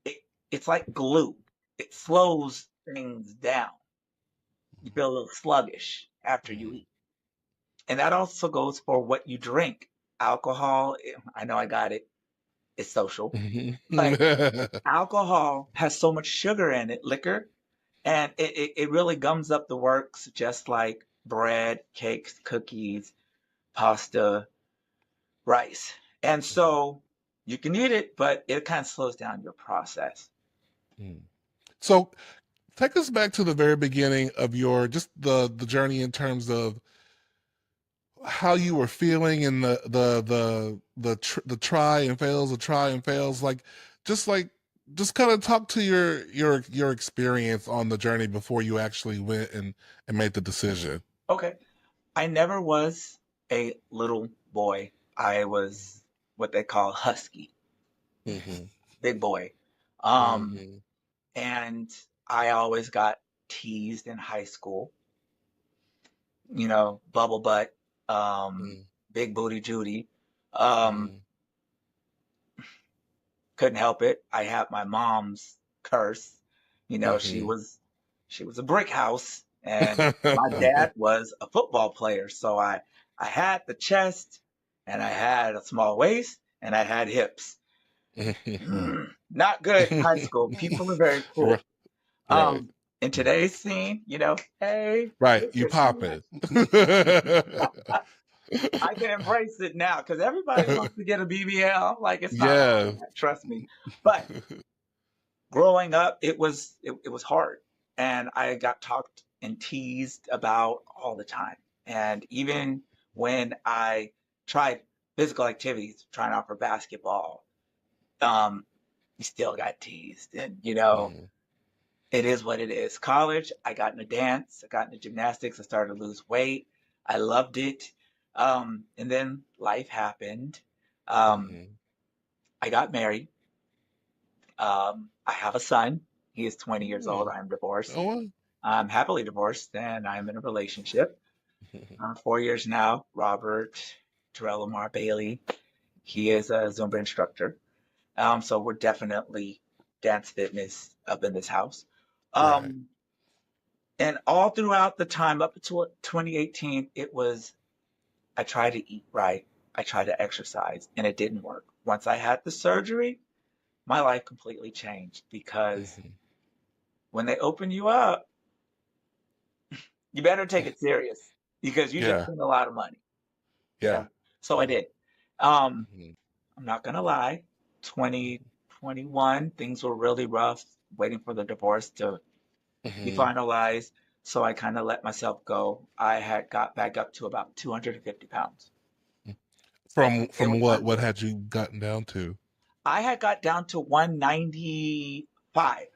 S3: it, it's like glue. It slows things down. You feel a little sluggish after you eat. And that also goes for what you drink. Alcohol, I know I got it. It's social. But alcohol has so much sugar in it, liquor, and it really gums up the works just like bread, cakes, cookies, pasta, rice. And so you can eat it, but it kind of slows down your process.
S1: So take us back to the very beginning of your just the journey in terms of how you were feeling and the try and fails, just kind of talk to your experience on the journey before you actually went and made the decision.
S3: Okay. I never was a little boy. I was what they call husky, big boy. Um, and I always got teased in high school, bubble butt, big booty Judy. Um, couldn't help it. I had my mom's curse. She was a brick house, and my dad was a football player. So I had the chest, and I had a small waist, and I had hips. Not good in high school. People are very cruel.
S1: Right,
S3: In today's scene, hey,
S1: right.
S3: look
S1: You
S3: at
S1: pop
S3: me.
S1: it.
S3: I can embrace it now because everybody wants to get a BBL. Like it's not like
S1: Yeah.
S3: that, trust me. But growing up, it was hard, and I got talked and teased about all the time. And even when I tried physical activities, trying out for basketball, um, you still got teased. And it is what it is. College, I got into dance, I got into gymnastics, I started to lose weight. I loved it. And then life happened. Um, I got married. I have a son. He is 20 years old. I am divorced.
S1: Oh,
S3: I'm happily divorced and I'm in a relationship. 4 years now. Robert Terrell Lamar Bailey. He is a Zumba instructor. So we're definitely dance fitness up in this house.
S1: right.
S3: Um, and all throughout the time up until 2018, it was I tried to eat right. I tried to exercise and it didn't work. Once I had the surgery, my life completely changed because when they open you up, you better take it serious because you just
S1: Yeah,
S3: spend a lot of money.
S1: yeah.
S3: So I did. Um, I'm not gonna lie, 2021, things were really rough, waiting for the divorce to be finalized. So I kind of let myself go. I had got back up to about 250 pounds.
S1: From
S3: It
S1: from
S3: was
S1: what
S3: hard
S1: what
S3: work.
S1: had you gotten down to?
S3: I had got down to 195.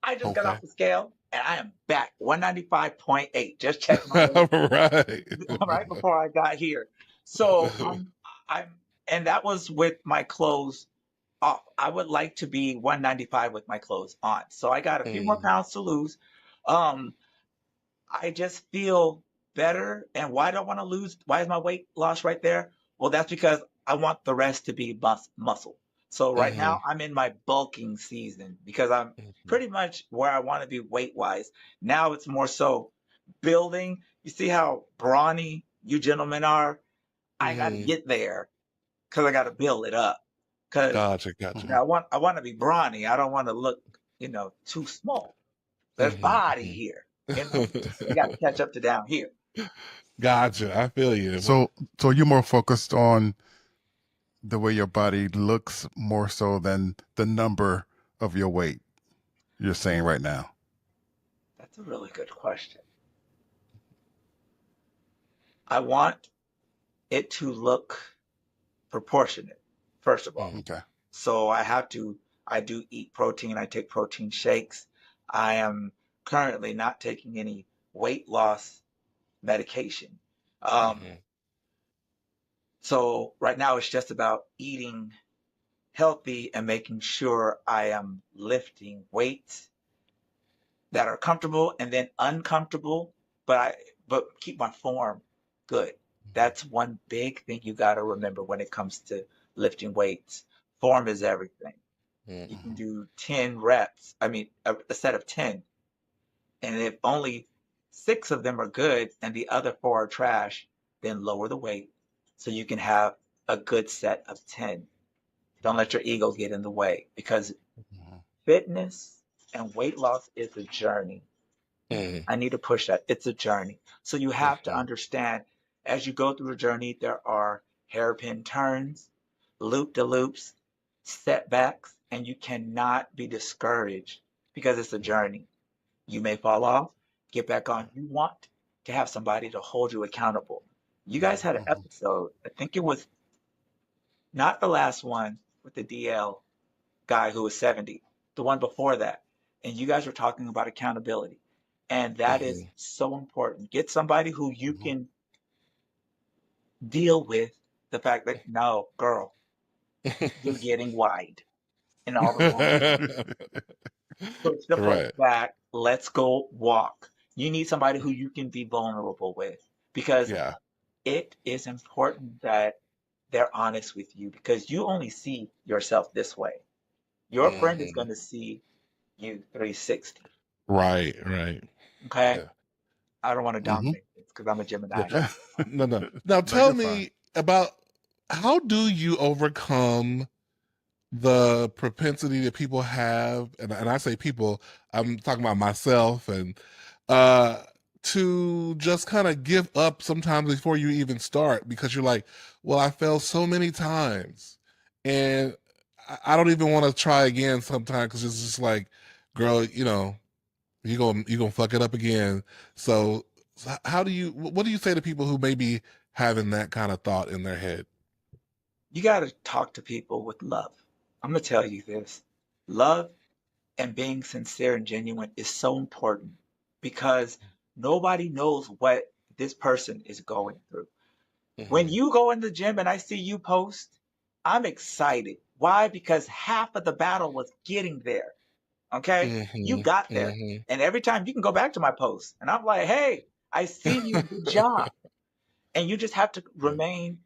S3: I just got
S1: Okay.
S3: off the scale and I am back 195.8. Just checked my weight
S1: Right.
S3: right before I got here. So I'm, and that was with my clothes off. I would like to be 195 with my clothes on. So I got a few more pounds to lose. Um, I just feel better. And why do I want to lose? Why is my weight loss right there? Well, that's because I want the rest to be muscle. So right now I'm in my bulking season because I'm pretty much where I want to be weight wise. Now it's more so building. You see how brawny you gentlemen are? I got to get there because I got to build it up. Because
S1: Gotcha.
S3: I want to be brawny. I don't want to look, too small. There's body here. You got to catch up to down here.
S1: Gotcha. I feel you.
S2: So you're more focused on the way your body looks more so than the number of your weight, you're saying right now.
S3: That's a really good question. I want it to look proportionate, first of all.
S2: Okay.
S3: So I do eat protein. I take protein shakes. I am currently not taking any weight loss medication. Um, so right now it's just about eating healthy and making sure I am lifting weights that are comfortable and then uncomfortable, but keep my form good. That's one big thing you got to remember when it comes to lifting weights. Form is everything. You can do 10 reps, I mean, a set of 10. And if only 6 of them are good and the other 4 are trash, then lower the weight so you can have a good set of 10. Don't let your ego get in the way because fitness and weight loss is a journey. I need to push that. It's a journey. So you have to understand as you go through the journey, there are hairpin turns, loop de loops, setbacks, and you cannot be discouraged because it's a journey. You may fall off, get back on. You want to have somebody to hold you accountable. You guys had an episode, I think it was not the last one with the DL guy who was 70, the one before that. And you guys were talking about accountability. And that is so important. Get somebody who you can deal with the fact that, no, girl, you're getting wide in all the wrong places. Push the foot
S1: Right.
S3: back. Let's go walk. You need somebody who you can be vulnerable with because
S1: Yeah.
S3: it is important that they're honest with you because you only see yourself this way. Your friend is going to see you 360.
S1: Right.
S3: Okay?
S1: Yeah.
S3: I don't want to dominate this because I'm a Gemini.
S1: Yeah. No. Now
S2: No,
S1: tell
S2: you're fine.
S1: me about how do you overcome the propensity that people have, and I say people, I'm talking about myself, and uh to just kind of give up sometimes before you even start because you're like, well, I failed so many times and I don't even want to try again sometimes because it's just like, girl, you gonna fuck it up again. So what do you say to people who may be having that kind of thought in their head?
S3: You got to talk to people with love. I'm going to tell you this. Love and being sincere and genuine is so important because nobody knows what this person is going through. When you go in the gym and I see you post, I'm excited. Why? Because half of the battle was getting there. Okay? You got there. And every time you can go back to my post and I'm like, hey, I see you. Good job. And you just have to remain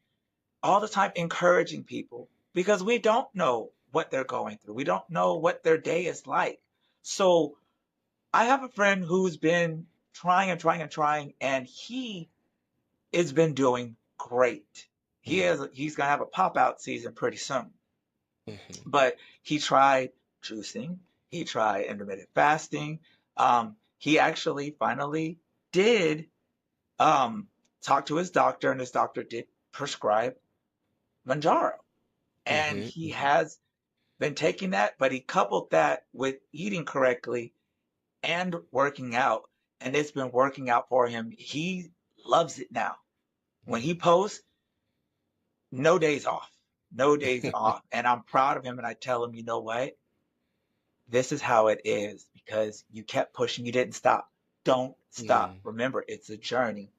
S3: all the time encouraging people because we don't know what they're going through. We don't know what their day is like. So I have a friend who's been trying and trying and trying, and he has been doing great. He's gonna have a pop out season pretty soon. But he tried juicing, he tried intermittent fasting. He actually finally did talk to his doctor, and his doctor did prescribe Manjaro. And he has been taking that, but he coupled that with eating correctly and working out, and it's been working out for him. He loves it now. When he posts, no days off, no days off. And I'm proud of him. And I tell him, you know what? This is how it is because you kept pushing, you didn't stop. Don't stop. Remember, it's a journey.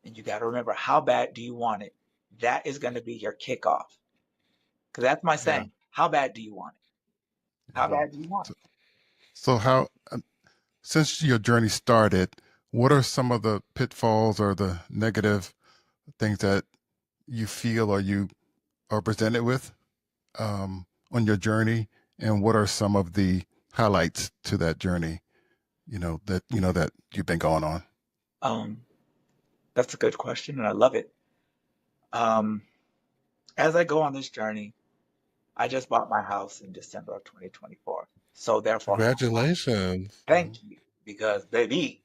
S3: And you got to remember, how bad do you want it? That is going to be your kickoff. Because that's my
S2: Yeah.
S3: saying. How bad do you want it? How bad do you want it?
S2: So how, since your journey started, what are some of the pitfalls or the negative things that you feel or you are presented with on your journey, and what are some of the highlights to that journey? That you've been going on.
S3: That's a good question, and I love it. Um, as I go on this journey, I just bought my house in December of 2024. So therefore,
S1: Congratulations.
S2: Mhm.
S3: thank you. Because baby,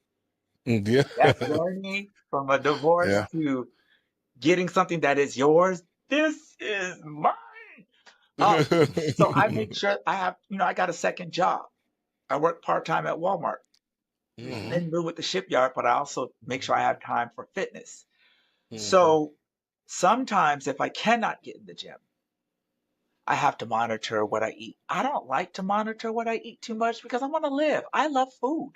S1: Yeah.
S3: that journey from a divorce
S2: Yeah.
S3: to getting something that is yours, this is mine. Um, so I make sure I have, I got a second job. I work part-time at Walmart.
S1: Mhm.
S3: Then move with the shipyard, but I also make sure I have time for fitness.
S1: Mhm.
S3: So sometimes if I cannot get in the gym, I have to monitor what I eat. I don't like to monitor what I eat too much because I want to live. I love food.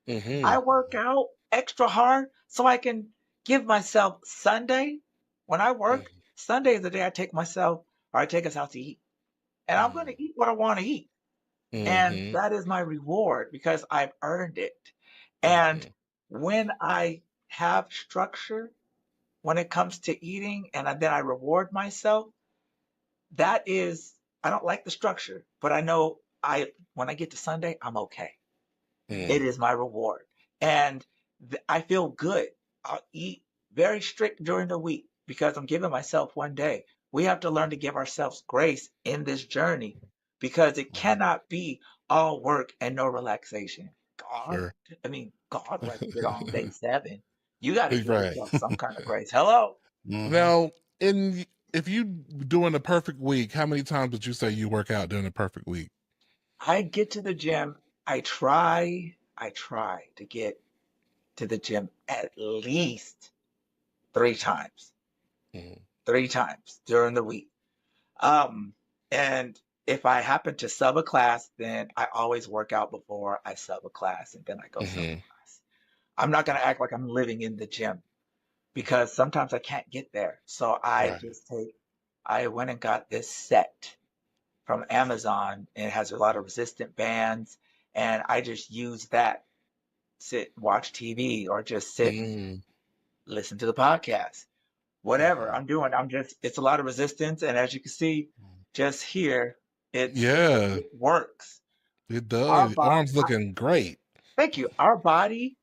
S3: I
S1: Mhm.
S3: work out extra hard so I can give myself Sunday. When I work, Sunday is the day I take myself or I take us out to eat. And I'm going to eat what I want to eat. And
S1: Mhm.
S3: that is my reward because I've earned it. And
S1: Mhm.
S3: when I have structure when it comes to eating then I reward myself, that is, I don't like the structure, but I know when I get to Sunday, I'm okay. It
S1: Mhm.
S3: is my reward. And I feel good. I'll eat very strict during the week because I'm giving myself one day. We have to learn to give ourselves grace in this journey because it cannot be all work and no relaxation. God,
S1: Sure.
S3: God rested on day 7. You got to give
S1: Right.
S3: yourself some kind of grace. Hello.
S2: Mhm.
S1: Now, in if you doing a perfect week, how many times would you say you work out during a perfect week?
S3: I get to the gym. I try to get to the gym at least 3 times.
S1: Mhm.
S3: 3 times during the week. Um, and if I happen to sub a class, then I always work out before I sub a class and then I go sub a
S1: Mhm.
S3: class. I'm not going to act like I'm living in the gym because sometimes I can't get there. So
S1: Right.
S3: I went and got this set from Amazon and it has a lot of resistant bands. And I just use that, sit, watch TV or just sit and
S1: Mhm.
S3: listen to the podcast. Whatever
S2: Mhm.
S3: I'm doing, it's a lot of resistance. And as you can see, just here,
S1: Yeah,
S3: it works.
S1: it
S3: Our
S1: does.
S3: body,
S1: Arms looking great.
S3: thank you. Our body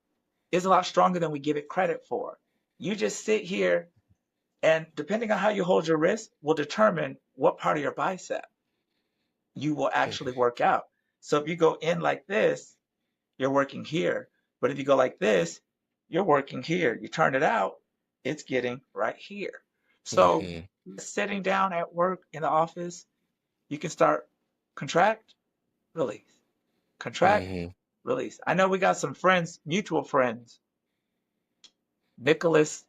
S3: is a lot stronger than we give it credit for. You just sit here and depending on how you hold your wrist will determine what part of your bicep you will actually work out. So if you go in like this, you're working here. But if you go like this, you're working here. You turn it out, it's getting right here. So
S1: Mhm.
S3: sitting down at work in the office, you can start contract, release, contract,
S1: Mhm.
S3: release. I know we got some friends, mutual friends, Nicholas.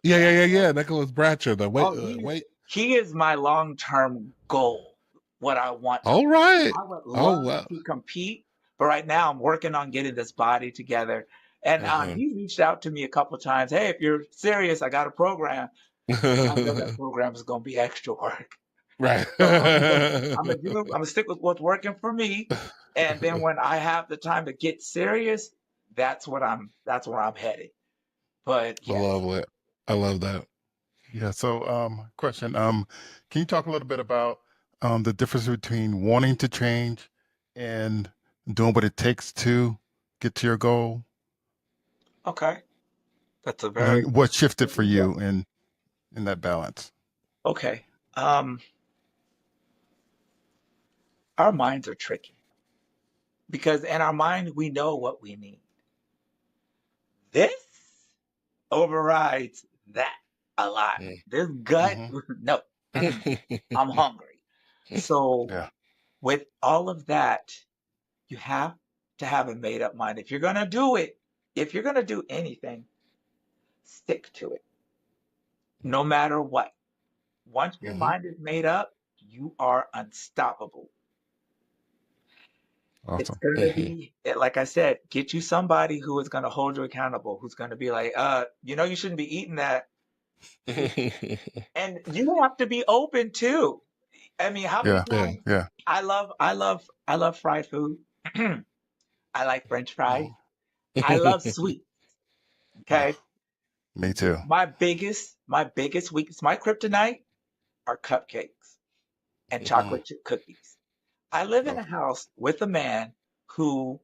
S1: Yeah, yeah, yeah, yeah. Nicholas Bratcher. The wait,
S3: Oh,
S1: wait.
S3: he is my long-term goal. What I want to,
S1: All right.
S3: I would
S1: Oh
S3: love
S1: wow.
S3: to compete, but right now I'm working on getting this body together. And
S1: Uh-huh.
S3: he reached out to me a couple of times. Hey, if you're serious, I got a program. And I know that program is going to be extra work.
S1: Right.
S3: So I'm gonna stick with what's working for me. And then when I have the time to get serious, that's where I'm headed. But
S1: I
S3: yes,
S1: love it. I love that.
S2: Yeah. So, question. Can you talk a little bit about the difference between wanting to change and doing what it takes to get to your goal?
S3: okay. That's a
S2: And
S3: very
S2: then what shifted for
S3: yeah.
S2: you in that balance?
S3: Okay. Our minds are tricky because in our mind we know what we need. This overrides that a lot. This gut,
S2: Mm-hmm.
S3: no, I'm hungry. So
S2: Yeah.
S3: with all of that, you have to have a made up mind. If you're gonna do it, if you're gonna do anything, stick to it, no matter what. Once your
S2: Mm-hmm.
S3: mind is made up, you are unstoppable. It's
S2: Awesome.
S3: gonna be, like I said, get you somebody who is gonna hold you accountable, who's gonna be like, you shouldn't be eating that. And you have to be open too. I mean, how many
S2: Yeah.
S1: Yeah.
S3: times
S2: Yeah.
S3: I love fried food. I like French fries.
S2: Mhm.
S3: I love sweet.
S2: Oh,
S3: Okay.
S2: me too.
S3: My biggest weakness, my kryptonite are cupcakes and
S2: Mm.
S3: chocolate chip cookies. I live in
S2: Oh.
S3: a house with a man who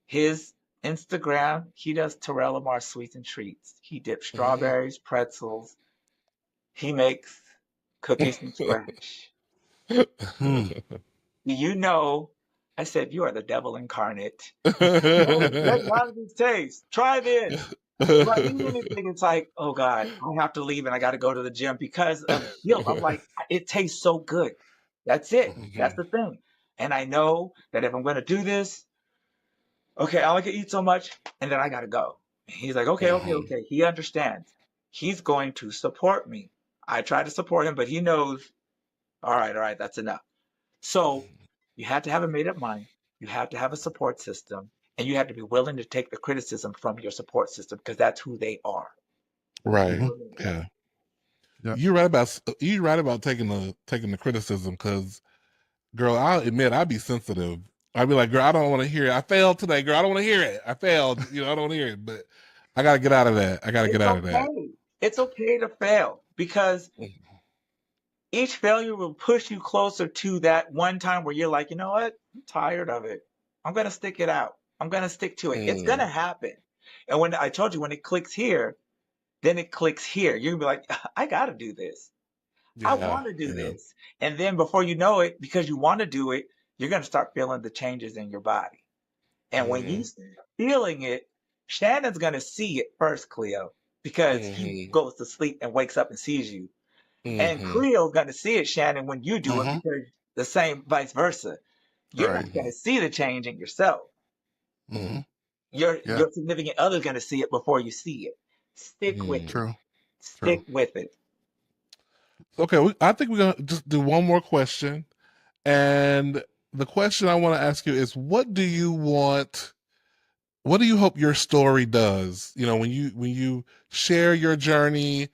S3: his Instagram, he does Terrell Lamar sweets and treats. He dips
S1: Mhm.
S3: strawberries, pretzels. He makes cookies from scratch.
S2: Hmm.
S3: You know, I said, you are the devil incarnate. How does this taste? Try this. If I eat anything, it's like, oh God, I have to leave and I got to go to the gym because of guilt. I'm like, it tastes so good. That's it. That's the thing. And I know that if I'm going to do this, okay, I can eat so much and then I got to go. And he's like, okay, okay, okay. He understands. He's going to support me. I try to support him, but he knows, all right, that's enough. So you have to have a made up mind. You have to have a support system, and you have to be willing to take the criticism from your support system because that's who they are.
S1: Right.
S2: Mm-hmm.
S1: Yeah.
S2: Yep.
S1: You're right about taking the criticism because, girl, I'll admit I'd be sensitive. I'd be like, girl, I don't want to hear it. I failed today, girl. I don't want to hear it. I failed. I don't want to hear it. But I gotta get out of that. I gotta get
S3: It's
S1: out of that.
S3: okay. It's okay to fail because each failure will push you closer to that one time where you're like, you know what? I'm tired of it. I'm going to stick it out. I'm going to stick to it. It's going to happen. And when I told you, when it clicks here, then it clicks here. You're going to be like, I got to do this. I
S1: Yeah.
S3: want to do
S1: Yeah.
S3: this. And then before you know it, because you want to do it, you're going to start feeling the changes in your body. And when you start feeling it, Shannon's going to see it first, Cleo, because he goes to sleep and wakes up and sees you. And Cleo's going to see it, Shannon, when you do it
S2: Mm-hmm.
S3: because the same vice versa. You're
S2: Right.
S3: not going to see the change in yourself.
S2: Mm-hmm.
S3: Your
S2: Yeah.
S3: significant other's going to see it before you see it. Stick with it.
S2: True. True.
S3: Stick with it.
S1: Okay. I think we're gonna just do one more question, and the question I want to ask you is, what do you want? What do you hope your story does? When you share your journey,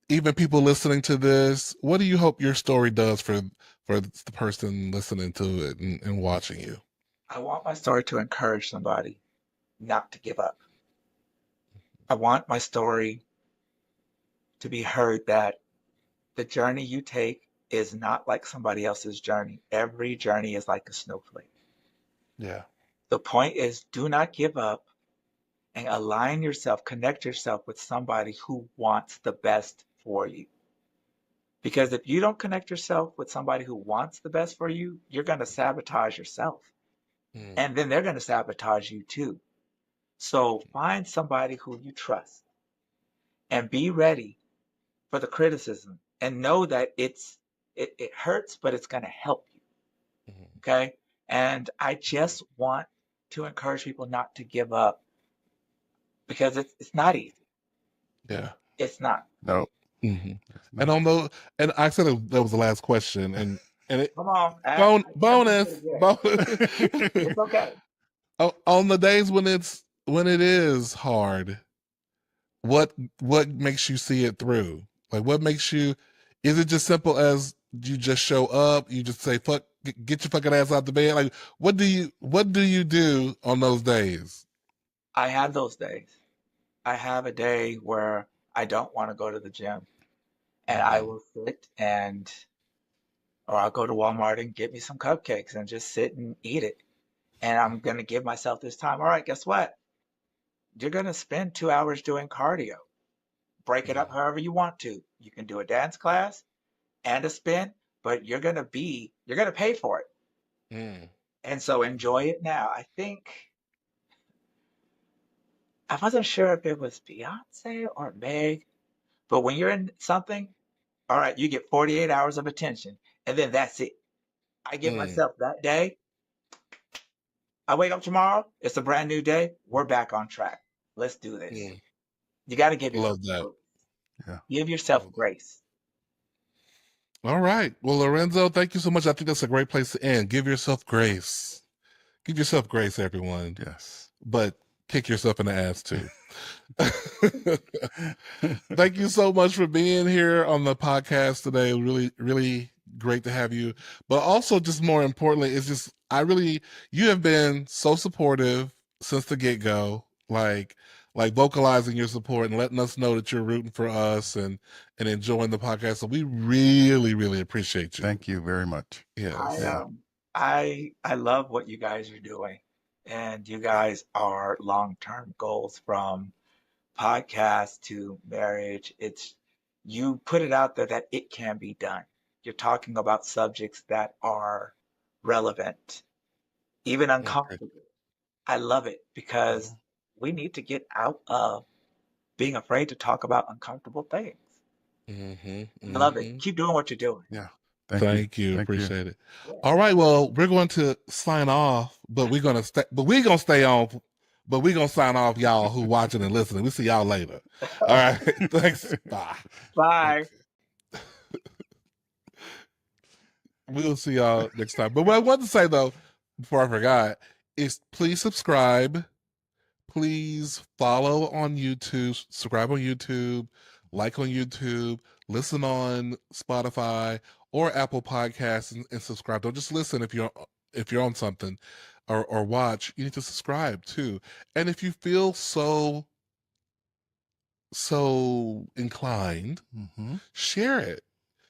S1: even people listening to this, what do you hope your story does for the person listening to it and watching you?
S3: I want my story to encourage somebody not to give up. I want my story to be heard that the journey you take is not like somebody else's journey. Every journey is like a snowflake.
S1: Yeah.
S3: The point is, do not give up and align yourself, connect yourself with somebody who wants the best for you. Because if you don't connect yourself with somebody who wants the best for you, you're going to sabotage yourself. And then they're going to sabotage you too. So find somebody who you trust and be ready for the criticism and know that it hurts, but it's going to help you. Okay. And I just want to encourage people not to give up because it's not easy.
S1: Yeah.
S3: It's not.
S2: No.
S1: hmm
S2: It's
S1: And
S2: not.
S1: on those, and I said that was the last question, and it
S3: Come on. I did it
S1: bonus
S3: again.
S1: bonus
S3: It's okay.
S1: on the days when it is hard, what makes you see it through? Like, what makes you? Is it just simple as you just show up? You just say fuck, get your fucking ass out the bed. Like, what do you do on those days?
S3: I have those days. I have a day where I don't want to go to the gym and I will sit and, or I'll go to Walmart and get me some cupcakes and just sit and eat it. And I'm going to give myself this time. All right, guess what? You're going to spend 2 hours doing cardio. Break it up however you want to. You can do a dance class and a spin, but you're going to pay for it.
S1: Mm.
S3: And so enjoy it now. I think, I wasn't sure if it was Beyonce or Meg, but when you're in something, all right, you get 48 hours of attention, and then that's it. I give
S1: Mm.
S3: myself that day. I wake up tomorrow, it's a brand new day. We're back on track. Let's do this.
S1: Mm.
S3: You got to give yourself
S1: Love that.
S3: grace.
S2: Yeah.
S3: Give yourself grace.
S1: All right. Well, Lorenzo, thank you so much. I think that's a great place to end. Give yourself grace. Give yourself grace, everyone.
S2: Yes.
S1: But kick yourself in the ass too. Thank you so much for being here on the podcast today. Really, really great to have you. But also, just more importantly, it's just you have been so supportive since the get go. Like vocalizing your support and letting us know that you're rooting for us and enjoying the podcast. So we really, really appreciate you.
S2: Thank you very much.
S3: I
S1: Yes.
S2: Yeah.
S3: I love what you guys are doing, and you guys are long-term goals from podcast to marriage. you put it out there that it can be done. You're talking about subjects that are relevant, even
S1: Okay.
S3: uncomfortable. I love it because
S2: Mhm.
S3: we need to get out of being afraid to talk about uncomfortable things. I love it. Keep doing what you're doing.
S2: Yeah. Thank you.
S1: Thank you.
S2: Thank you.
S1: Appreciate it.
S3: Yeah.
S1: All right. Well, we're going to sign off, but we're gonna stay. But we're gonna stay on. But we're gonna sign off, y'all who watching and listening. We'll see y'all later. All right. Thanks. Bye.
S3: Bye.
S1: We'll see y'all next time. But what I wanted to say though, before I forgot, is please subscribe. Please follow on YouTube, subscribe on YouTube, like on YouTube, listen on Spotify or Apple Podcasts, and subscribe. Don't just listen if you're on something, or watch. You need to subscribe too. And if you feel so inclined, share it.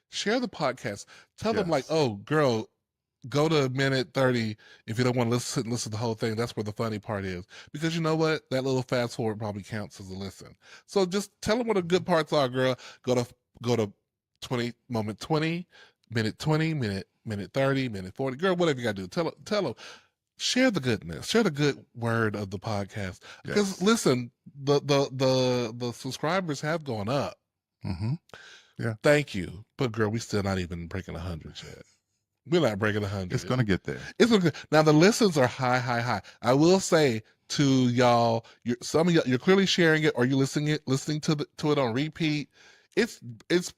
S1: Share the podcast. Tell them like,
S2: Yes.
S1: oh, girl, go to minute 30 if you don't want to listen to the whole thing. That's where the funny part is. Because you know what? That little fast forward probably counts as a listen. So just tell them what the good parts are, girl. Go to 20, moment 20, minute 20, minute 30, minute 40. Girl, whatever you got to do. Tell them. Share the goodness. Share the good word of the podcast. Because
S2: Yes.
S1: listen, the subscribers have gone up.
S2: Yeah.
S1: Thank you. But girl, we still not even breaking 100 yet. We're not breaking 100.
S2: It's going to get there.
S1: It's okay. Now the listens are high. I will say to y'all, some of y'all, you're clearly sharing it, or you listening to it on repeat. It's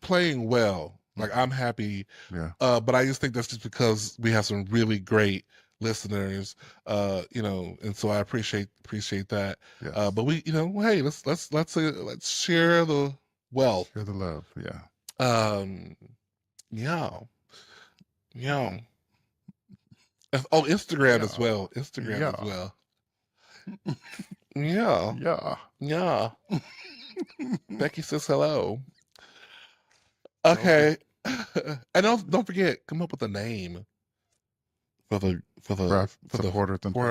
S1: playing well. Like I'm happy.
S2: Yeah.
S1: But I just think that's just because we have some really great listeners. And so I appreciate that.
S2: Yes.
S1: But we, hey, let's share the wealth.
S2: Share the love. Yeah.
S1: Yeah. Yeah. Oh, Instagram as well. Instagram as well. Yeah.
S2: Yeah.
S1: Yeah. Becky says hello. Okay. And don't forget, come up with a name for our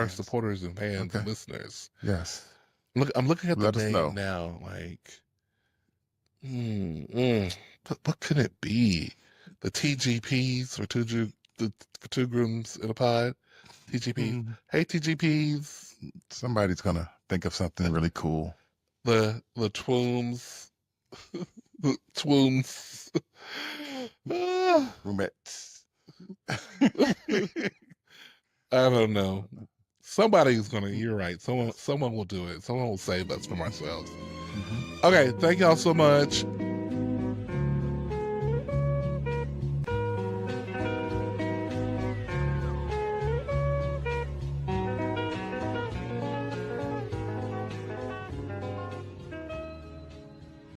S1: supporters and fans and listeners.
S2: Yes.
S1: Look, I'm looking at the
S2: Let us know.
S1: name now. Like, what could it be? The TGPs or two grooms in a pod. TGP. Hey, TGPs.
S2: Somebody's gonna think of something really cool.
S1: The twooms. The twooms.
S2: Roommates.
S1: I don't know. Somebody's gonna. You're right. Someone will do it. Someone will save us from ourselves. Okay. Thank y'all so much.